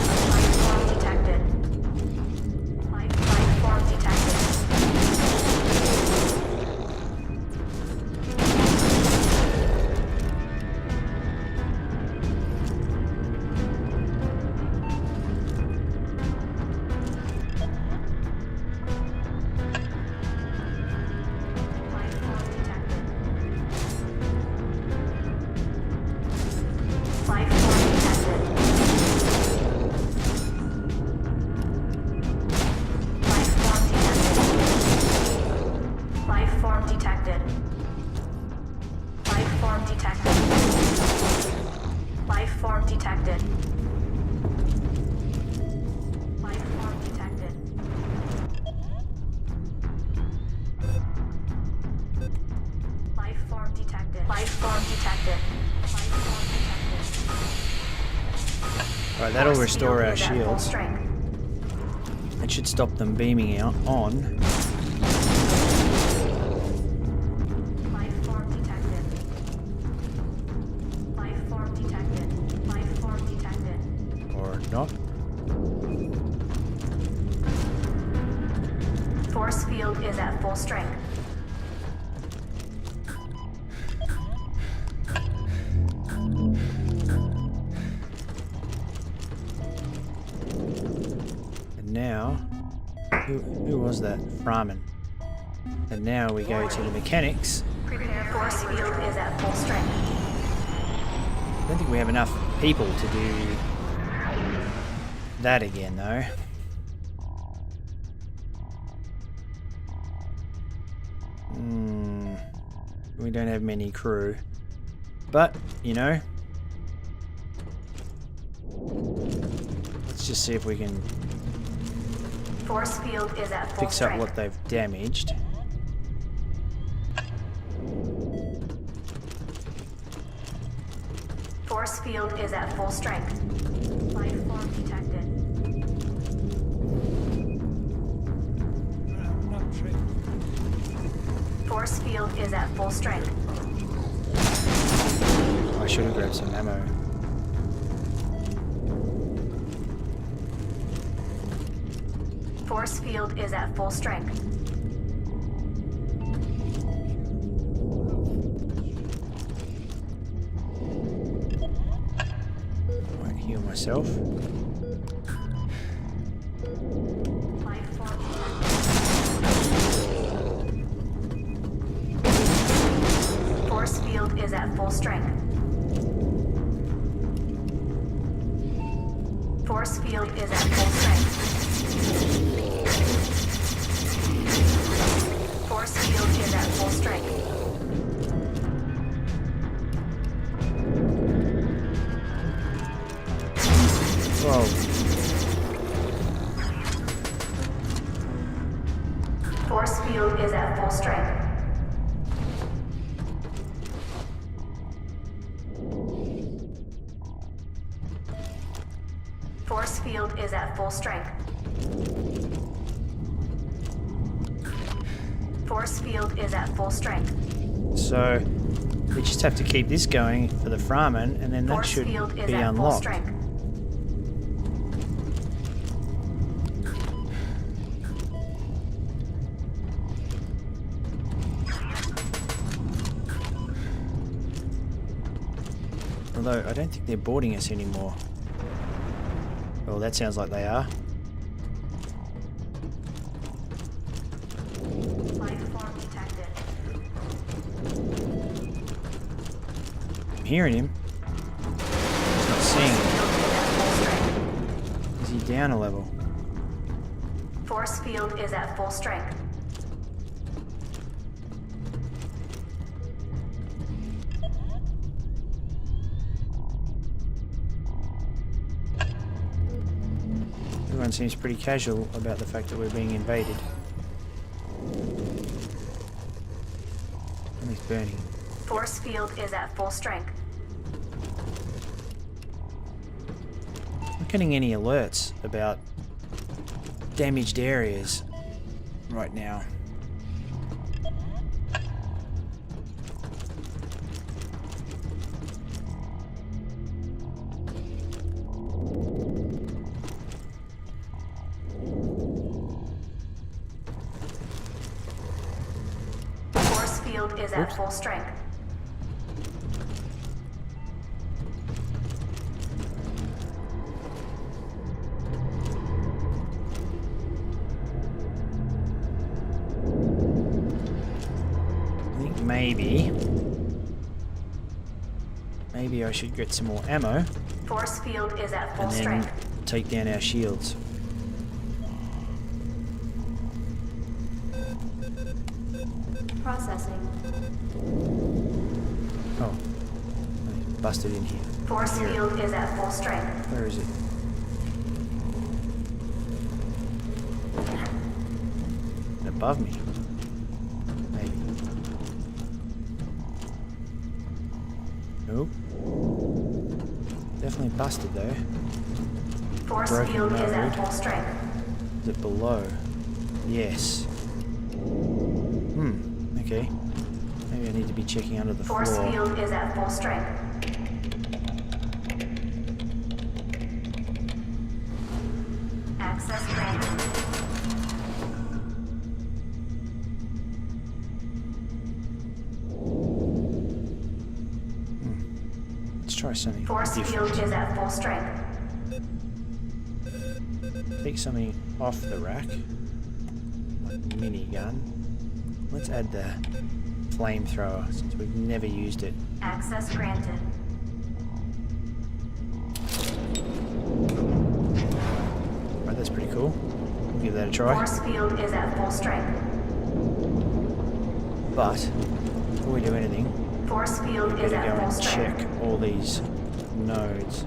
form detected. Life form detected. Life form detected. Life form detected. Life form detected. Life form detected. Life form detected. Life form detected. Life form detected. Life form detected. Right, that'll Force restore field our is at full shields. strength. It should stop them beaming out on. Life form detected. Life form detected. Life form detected. Or not. Force field is at full strength. And now, who was that? Framan. And now we go to the mechanics. Force field is at full strength. I don't think we have enough people to do that again, though. We don't have many crew. But, you know, let's just see if we can Force field is at full fix up strength. what they've damaged. Force field is at full strength. Life form detected. Force field is at full strength. I should have grabbed some ammo. Force field is at full strength. Heal myself. Life form detected. Force field is at full strength. Force field is at full strength. Force field is at full strength. Whoa. Force field is at full strength. Force field is at full strength. Force field is at full strength. So we just have to keep this going for the Framen, and then that Force should field is be at full unlocked. strength. Although I don't think they're boarding us anymore. Well, that sounds like they are. Life form detected. I'm hearing him. I'm not seeing him. Is he down a level? Force field is at full strength. Everyone seems pretty casual about the fact that we're being invaded. And he's burning. Force field is at full strength. I'm not getting any alerts about damaged areas right now. Force field is at full strength. I think maybe I should get some more ammo Force field is at full and then strength. take down our shields. Processing. Oh, I busted in here. Force Here. field is at full strength. Where is it? Above me. Maybe. Nope. Definitely busted though. Force Broken field is at node. full strength. Is it below? Yes. Okay. Maybe I need to be checking under the Force floor. field is at full strength. Access granted. Let's try something Force field different. is at full strength. Take something off the rack. Like a minigun. Let's add the flamethrower since we've never used it. Access granted. Right, that's pretty cool. We'll give that a try. Force field is at full strength. But before we do anything, Force field we is better go at full and strength. check all these nodes.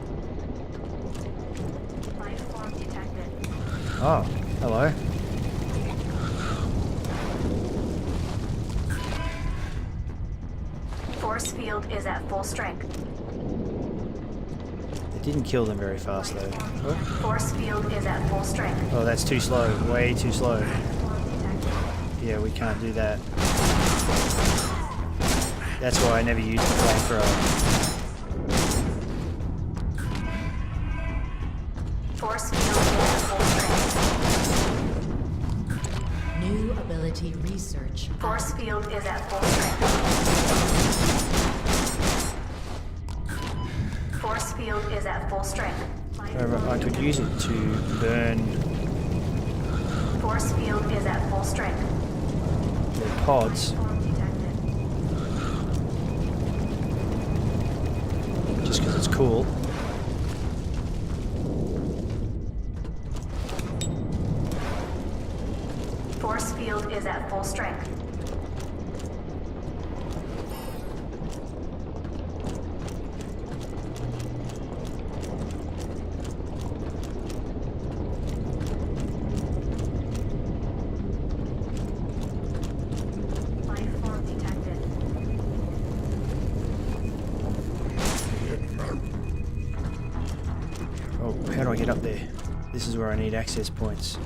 Life form detected. Oh, hello. Force field is at full strength. It didn't kill them very fast though. Oh, Force field is at full strength. oh, that's too slow. Way too slow. Form detected. Yeah, we can't do that. That's why I never used the flamethrower. Force field is at full strength. New ability research. Force field is at full strength. Force field is at full strength. However, I could use it to burn Force field is at full strength. their pods, just because it's cool. Force field is at full strength. Life form detected. Oh, how do I get up there? This is where I need access points.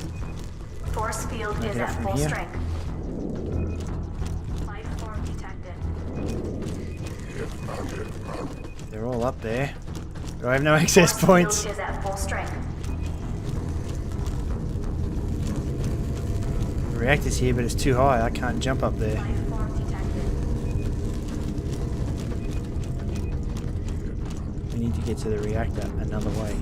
Force field Can I is get up at from full here? strength. Life form detected. They're all up there. But I have no access Force points. field is at full strength. The reactor's here, but it's too high. I can't jump up there. Life form detected. We need to get to the reactor another way.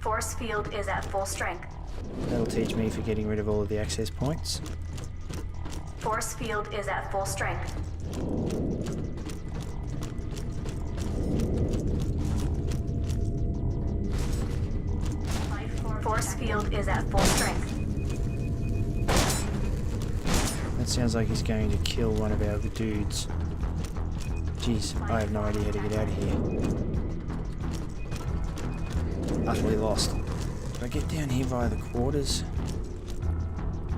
Force field is at full strength. That'll teach me for getting rid of all of the access points. Force field is at full strength. Force field is at full strength. That sounds like he's going to kill one of our dudes. Jeez, I have no idea how to get out of here. Utterly lost. Do I get down here via the quarters?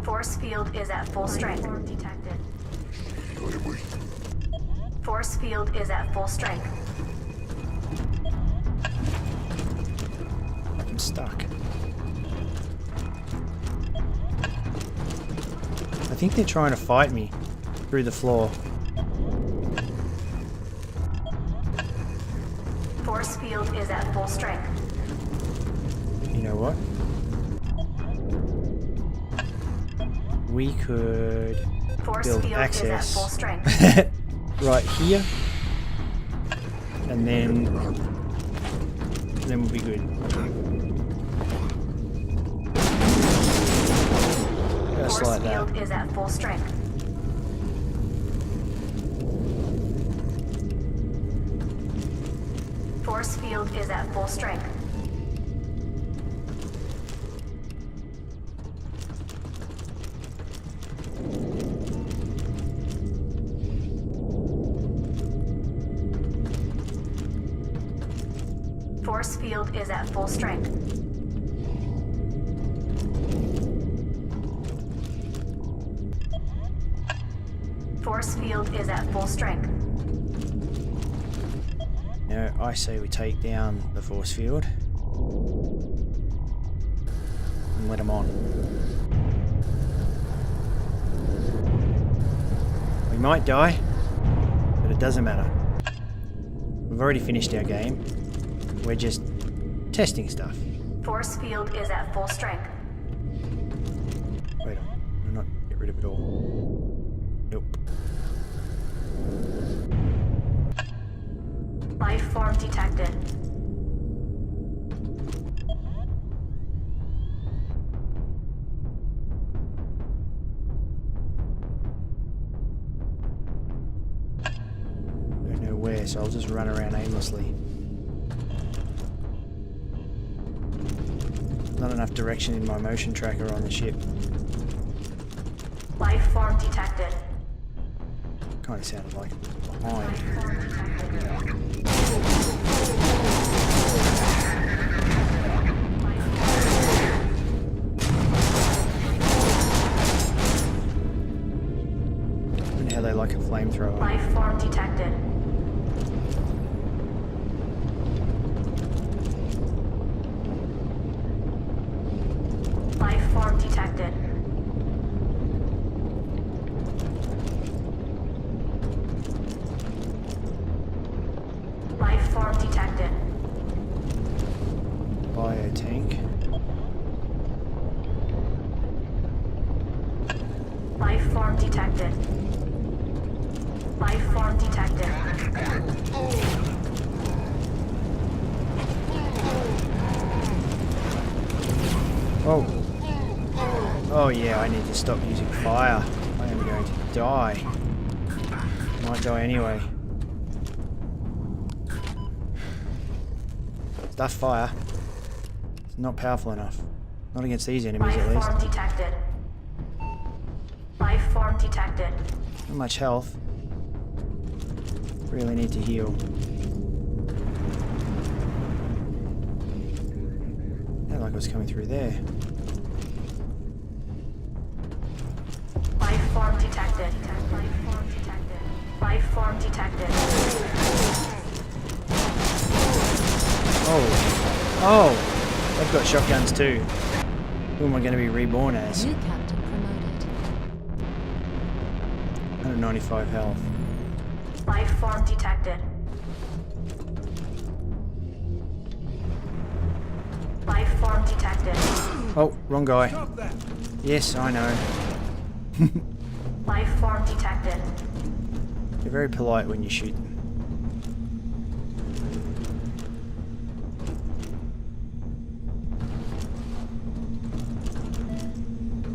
Force field is at full strength. Detected. Force field is at full strength. I'm stuck. I think they're trying to fight me through the floor. Force field is at full strength. You know what? We could Force build field is at access full strength. right here, and then we'll be good. Just Force like that. field is at full strength. Force field is at full strength. Force field is at full strength. Force field is at full strength. Now, I say we take down the force field and let them on. We might die, but it doesn't matter. We've already finished our game. We're just testing stuff. Force field is at full strength. Wait on, we'll not get rid of it all. Nope. Life form detected. Don't know where, so I'll just run around aimlessly. Not enough direction in my motion tracker on the ship. Life form detected. Kind of sounded like it was behind. And how they like a flamethrower. Life form detected. Life form detected. Life form detected. Bio tank. Life form form detected. Life form detected. Oh. Oh yeah, I need to stop using fire. I am going to die. Might die anyway. That fire. It's not powerful enough. Not against these enemies at Life least. form detected. Life form detected. Not much health. Really need to heal. Yeah, like what's coming through there. Life form detected. Life form detected. Life form detected. Oh. Oh! They've got shotguns too. Who am I going to be reborn as? New captain promoted. 195 health. Life form detected. Life form detected. Oh, wrong guy. Yes, I know. Life form detected. They're very polite when you shoot them.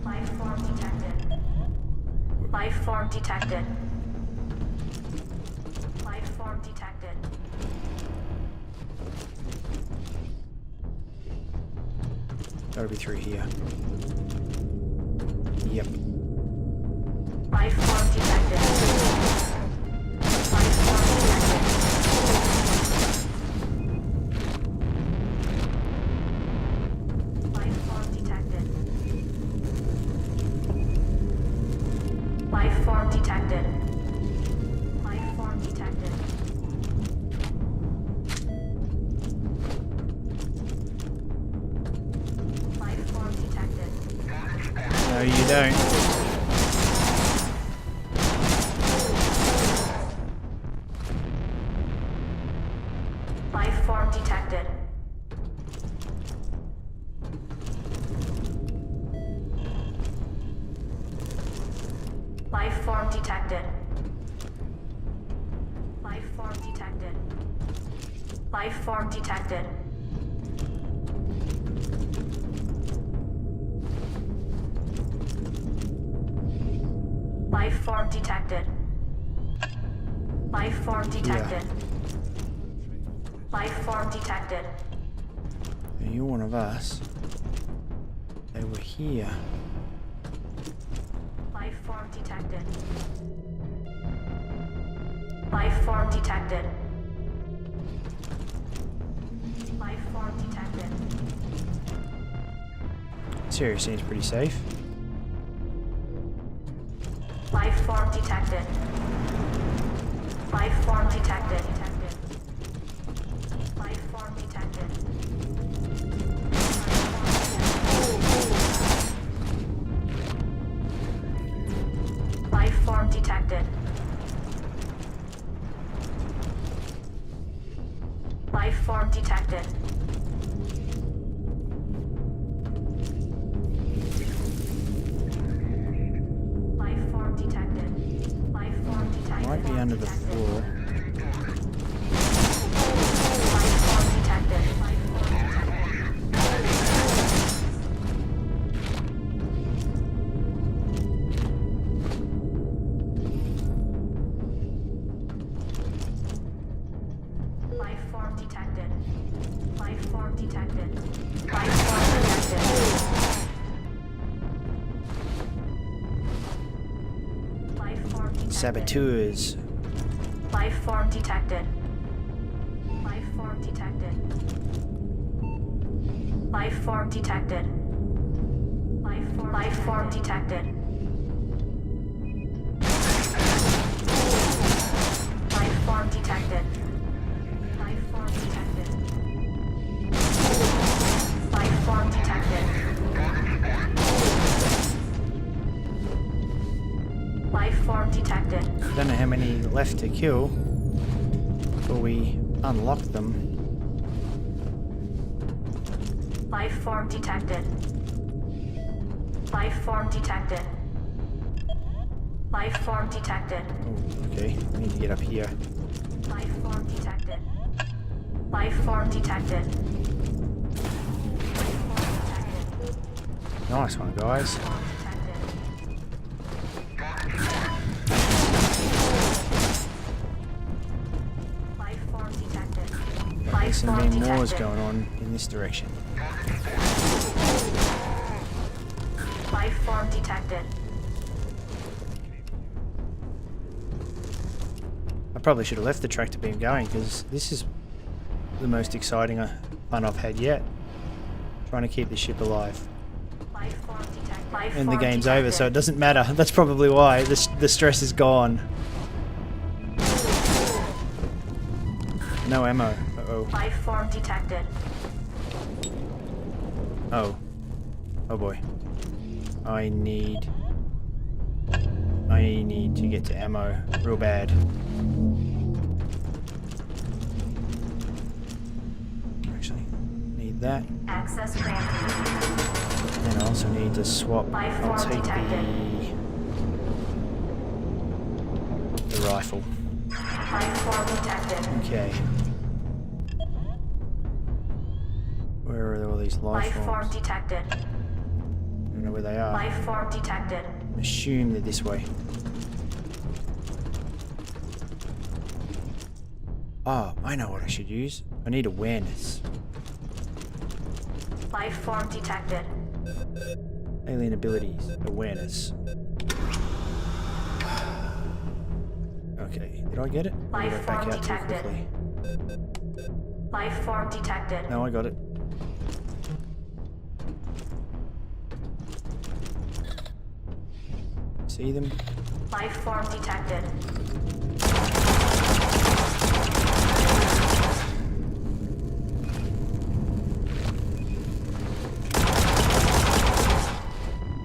Life form detected. Life form detected. Life form detected. Gotta be through here. Yep. Life form detected. Life form detected. Life form detected. Life form detected. Life form detected. Life form detected. No, you don't. Life form detected. Life form detected. Life form detected. Life form detected. Life form detected. Life form detected. Life form detected. You're one of us. They were here. Life form detected. Life form detected. Life form detected. This area seems pretty safe. Life form detected. Life form detected. Life form detected. Life form detected. Life form detected. Life form detected. Life form detected. Might be under the floor. Life form detected. Life form detected. Life form detected. Life form detected. Life form detected. Life form detected. Saboteurs. Life form detected. Life form detected. Life form detected. Life form detected. Life form detected. Life form detected. Life form detected. Life form detected. Don't know how many left to kill before we unlock them. Life form detected. Life form detected. Life form detected. Oh, okay. I need to get up here. Life form detected. Life form detected. Nice one, guys. Life form detected. There's some form more wars detected. going on in this direction. Life form detected. I probably should have left the tractor beam going because this is the most exciting fun I've had yet. Trying to keep the ship alive. Life form detected. Life And the form game's detected. over, so it doesn't matter. That's probably why. The stress is gone. No ammo. Uh-oh. Life form detected. Oh. Oh boy. I need to get to ammo real bad. Actually, need that. Access granted. And I also need to swap. Life I'll form take detected. the rifle. Life form detected. Okay. Where are all these life Life form forms? detected. I don't know where they are. Life form detected. Assume they're this way. Oh, I know what I should use. I need awareness. Life form detected. Alien abilities. Awareness. Okay, did I get it? Or did I Life back form out too detected. quickly? Life form detected. No, I got it. See them? Life form detected.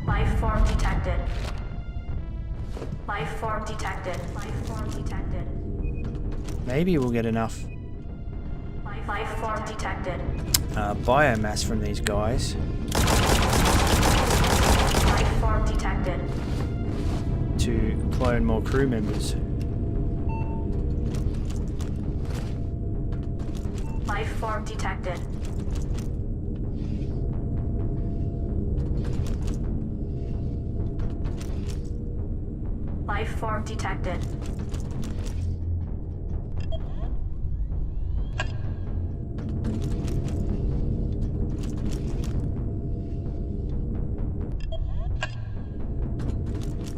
Life form detected. Life form detected. Life form detected. Maybe we'll get enough Life form detected. biomass from these guys Life form detected. to clone more crew members. Life form detected. Life form detected.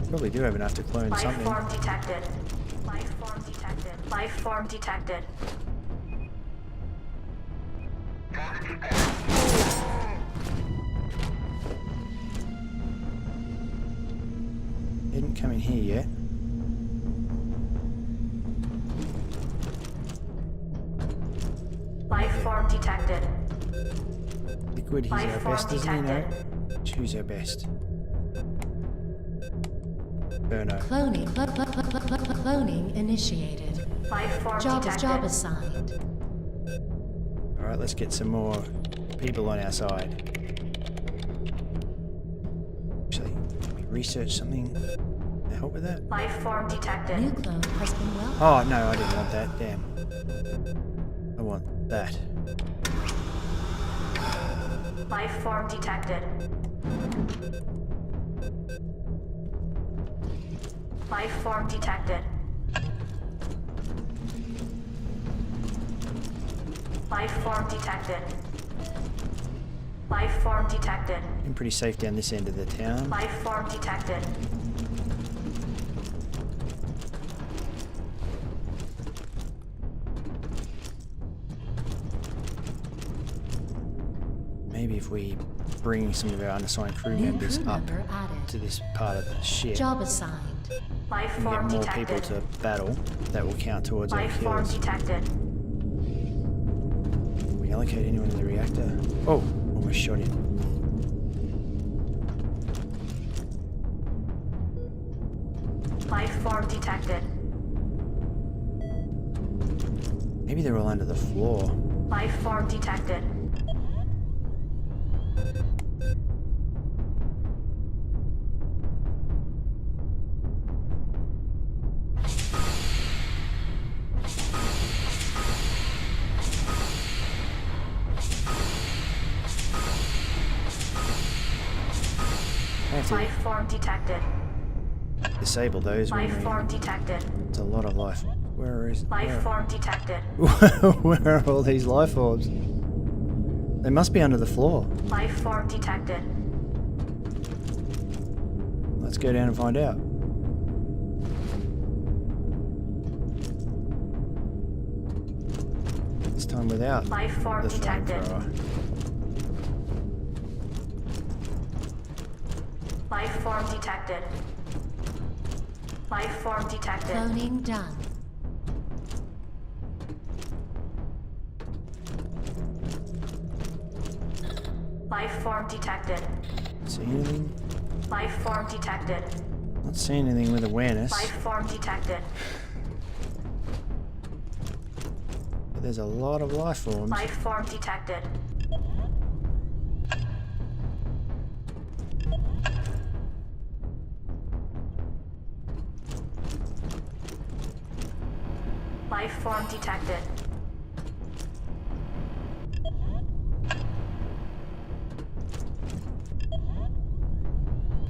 Probably do have enough to clone Life something. form detected. Life form detected. Life form detected. Didn't come in here yet. Life form detected. Liquid, he's Life our form best, isn't he? No. detected. Choose our best. Burno. Cloning initiated. Life form Job detected. assigned. Alright, let's get some more people on our side. Actually, can we research something to help with that? Life form detected. New clone has been welcomed. Oh, no, I didn't want that. Damn. I want that. Life form detected. Life form detected. Life form detected. Life form detected. I'm pretty safe down this end of the town. Life form detected. Maybe if we bring some of our unassigned crew New members crew up member added. to this part of the ship Job assigned. Life and form get more detected. people to battle, that will count towards our Life form kills. detected. Can we allocate anyone in the reactor? Oh, almost shot him. Life form detected. Maybe they're all under the floor. Life form detected. to Life form detected. disable those when Life form detected. it's a lot of life. Where is Life form detected. where are all these life forms? They must be under the floor. Life form detected. Let's go down and find out. This time without Life form the detected. flamethrower. Life form detected. Life form detected. Cloning done. Life form detected. See anything? Life form detected. Not seeing anything with awareness. Life form detected. But there's a lot of life forms. Life form detected. Life form detected.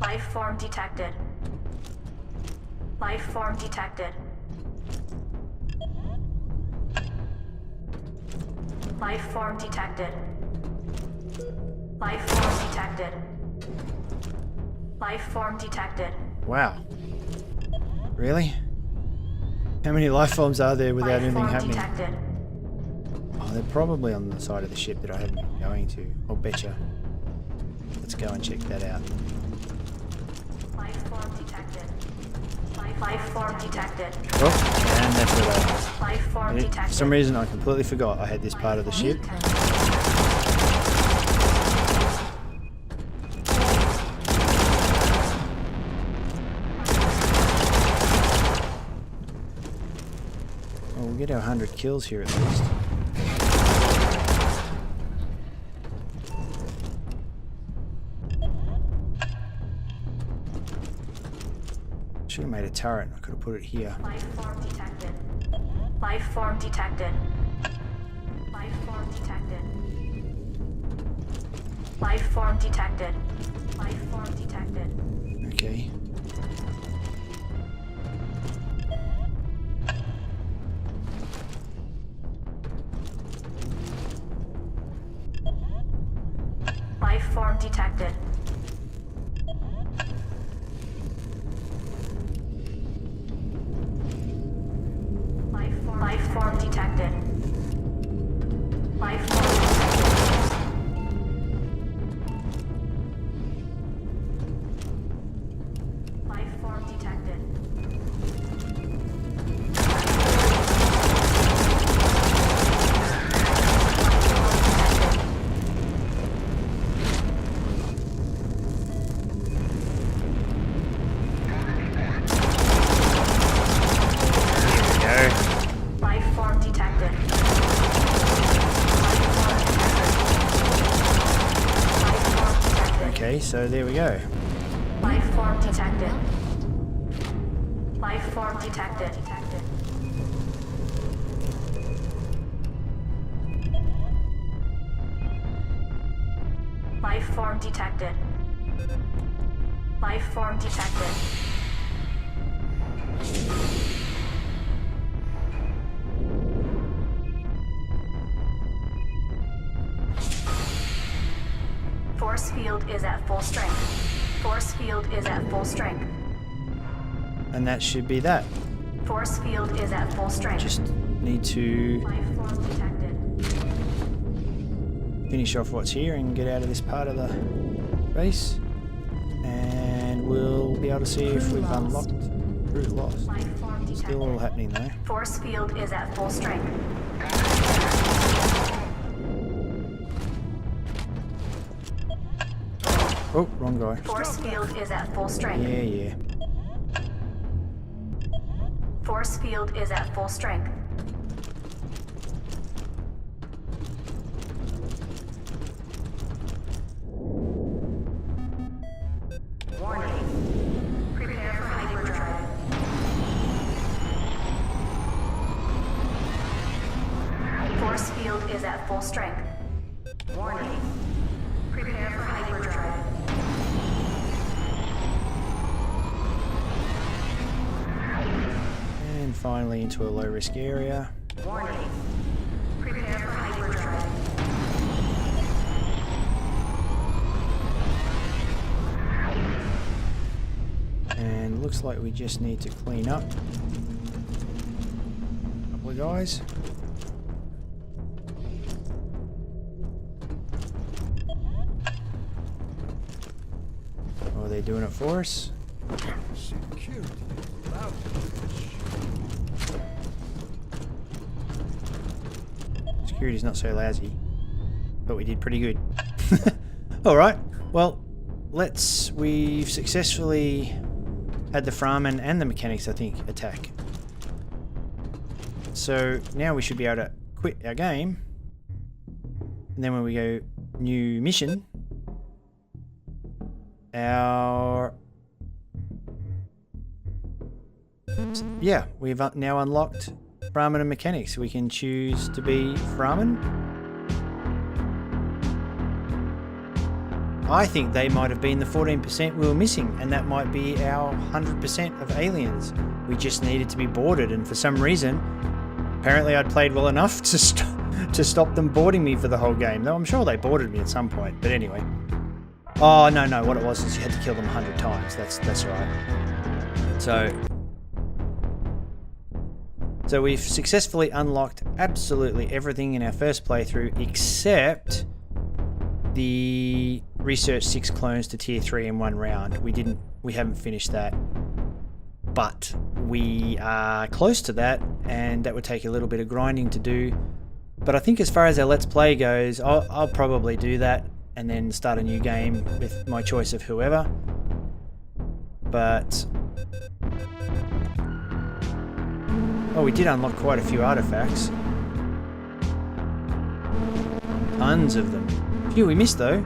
Life form detected. Life form detected. Life form detected. Life form detected. Life form detected. Wow. Really? How many life forms are there without Life anything form happening? detected. Oh, they're probably on the side of the ship that I haven't been going to. I'll betcha. Let's go and check that out. Life form detected. Life form detected. Oh, and that's where they are. Life form And detected. for some reason, I completely forgot I had this part of the ship. Well, we'll get our 100 kills here at least. Should have made a turret. I could have put it here. Life form detected. Life form detected. Life form detected. Life form detected. Life form detected. Okay. Life form detected. Life form detected. Life form detected. Life form detected. Go. Life form detected. Okay, so there we go. Life form detected. Life form detected. Life form detected. Life form detected. Force field is at full strength. Force field is at full strength. And that should be that. Force field is at full strength. Just need to Life form detected. finish off what's here and get out of this part of the base. And we'll be able to see if we've unlocked Crew Lost. Life form detected. Still all happening though. Force field is at full strength. Oh, wrong guy. Force field is at full strength. Yeah, yeah. Force field is at full strength. Warning. Prepare for hyperdrive. Force field is at full strength. Warning. Prepare for hyperdrive. finally into a low risk area. Warning. Prepare for hyperdrive. And looks like we just need to clean up a couple of guys. Oh, they're doing it for us. Security's not so lousy, but we did pretty good. Alright, well, we've successfully had the Frahman and the mechanics, I think, attack. So now we should be able to quit our game. And then when we go new mission, we've now unlocked Frahman and mechanics. We can choose to be Frahman. I think they might have been the 14% we were missing, and that might be our 100% of aliens. We just needed to be boarded, and for some reason, apparently I'd played well enough to stop them boarding me for the whole game. Though I'm sure they boarded me at some point, but anyway. Oh, no, what it was is you had to kill them 100 times. That's right. So we've successfully unlocked absolutely everything in our first playthrough except the research 6 clones to tier 3 in one round. We haven't finished that, but we are close to that, and that would take a little bit of grinding to do. But I think as far as our Let's Play goes, I'll probably do that and then start a new game with my choice of whoever. But we did unlock quite a few artifacts. Tons of them. A few we missed though,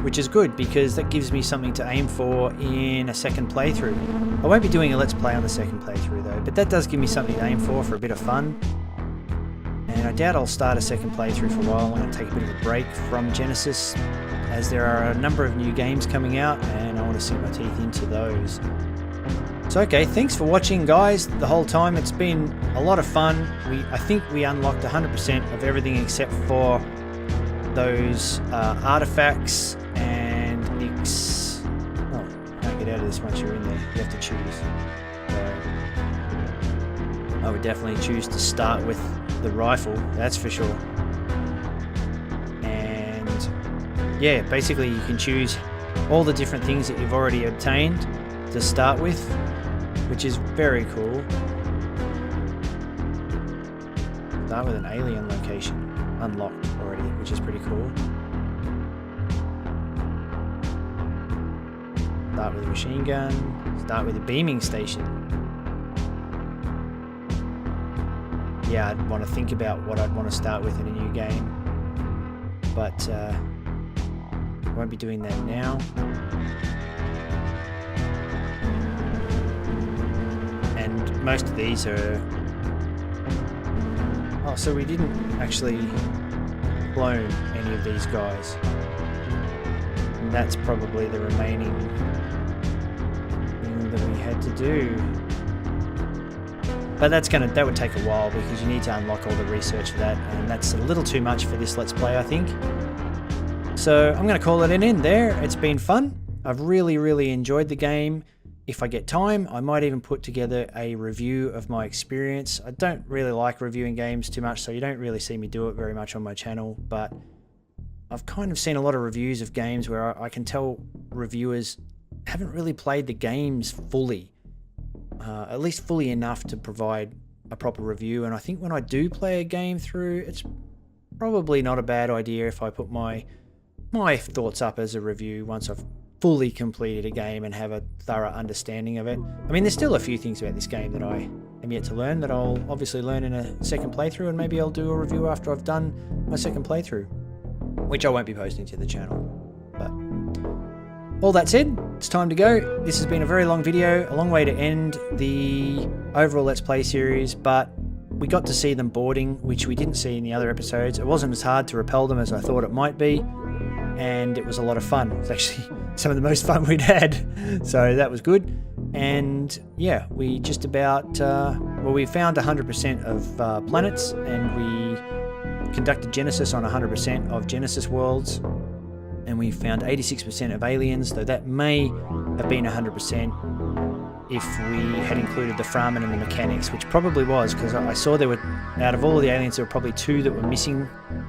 which is good because that gives me something to aim for in a second playthrough. I won't be doing a Let's Play on the second playthrough though, but that does give me something to aim for a bit of fun. And I doubt I'll start a second playthrough for a while. I'm going to take a bit of a break from Genesis, as there are a number of new games coming out and I want to sink my teeth into those. So okay, thanks for watching guys the whole time. It's been a lot of fun. I think we unlocked 100% of everything except for those artifacts and you can't get out of this once you're in there. You have to choose. So I would definitely choose to start with the rifle, that's for sure. And yeah, basically you can choose all the different things that you've already obtained to start with, which is very cool. Start with an alien location unlocked already, which is pretty cool. Start with a machine gun. Start with a beaming station. Yeah, I'd want to think about what I'd want to start with in a new game, but I won't be doing that now. And most of these are... Oh, so we didn't actually clone any of these guys. And that's probably the remaining thing that we had to do. But that would take a while because you need to unlock all the research for that, and that's a little too much for this Let's Play, I think. So I'm going to call it an end there. It's been fun. I've really enjoyed the game. If I get time, I might even put together a review of my experience. I don't really like reviewing games too much, so you don't really see me do it very much on my channel, but I've kind of seen a lot of reviews of games where I can tell reviewers haven't really played the games fully. At least fully enough to provide a proper review, and I think when I do play a game through, it's probably not a bad idea if I put my thoughts up as a review once I've fully completed a game and have a thorough understanding of it. I mean, there's still a few things about this game that I am yet to learn that I'll obviously learn in a second playthrough, and maybe I'll do a review after I've done my second playthrough, which I won't be posting to the channel. But all that said, it's time to go. This has been a very long video, a long way to end the overall Let's Play series, but we got to see them boarding, which we didn't see in the other episodes. It wasn't as hard to repel them as I thought it might be, and it was a lot of fun. It was actually some of the most fun we'd had, so that was good. And yeah, we just about well, we found 100% of planets, and we conducted Genesis on 100% of Genesis worlds, and we found 86% of aliens, though that may have been 100% if we had included the Frahman and the mechanics, which probably was, because I saw there were, out of all of the aliens, there were probably 2 that were missing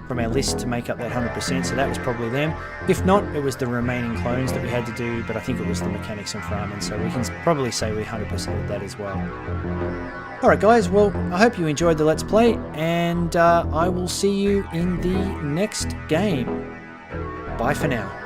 from our list to make up that 100%, so that was probably them. If not, it was the remaining clones that we had to do, but I think it was the mechanics and Frahman, so we can probably say we 100%ed that as well. Alright guys, well, I hope you enjoyed the Let's Play, and I will see you in the next game. Bye for now.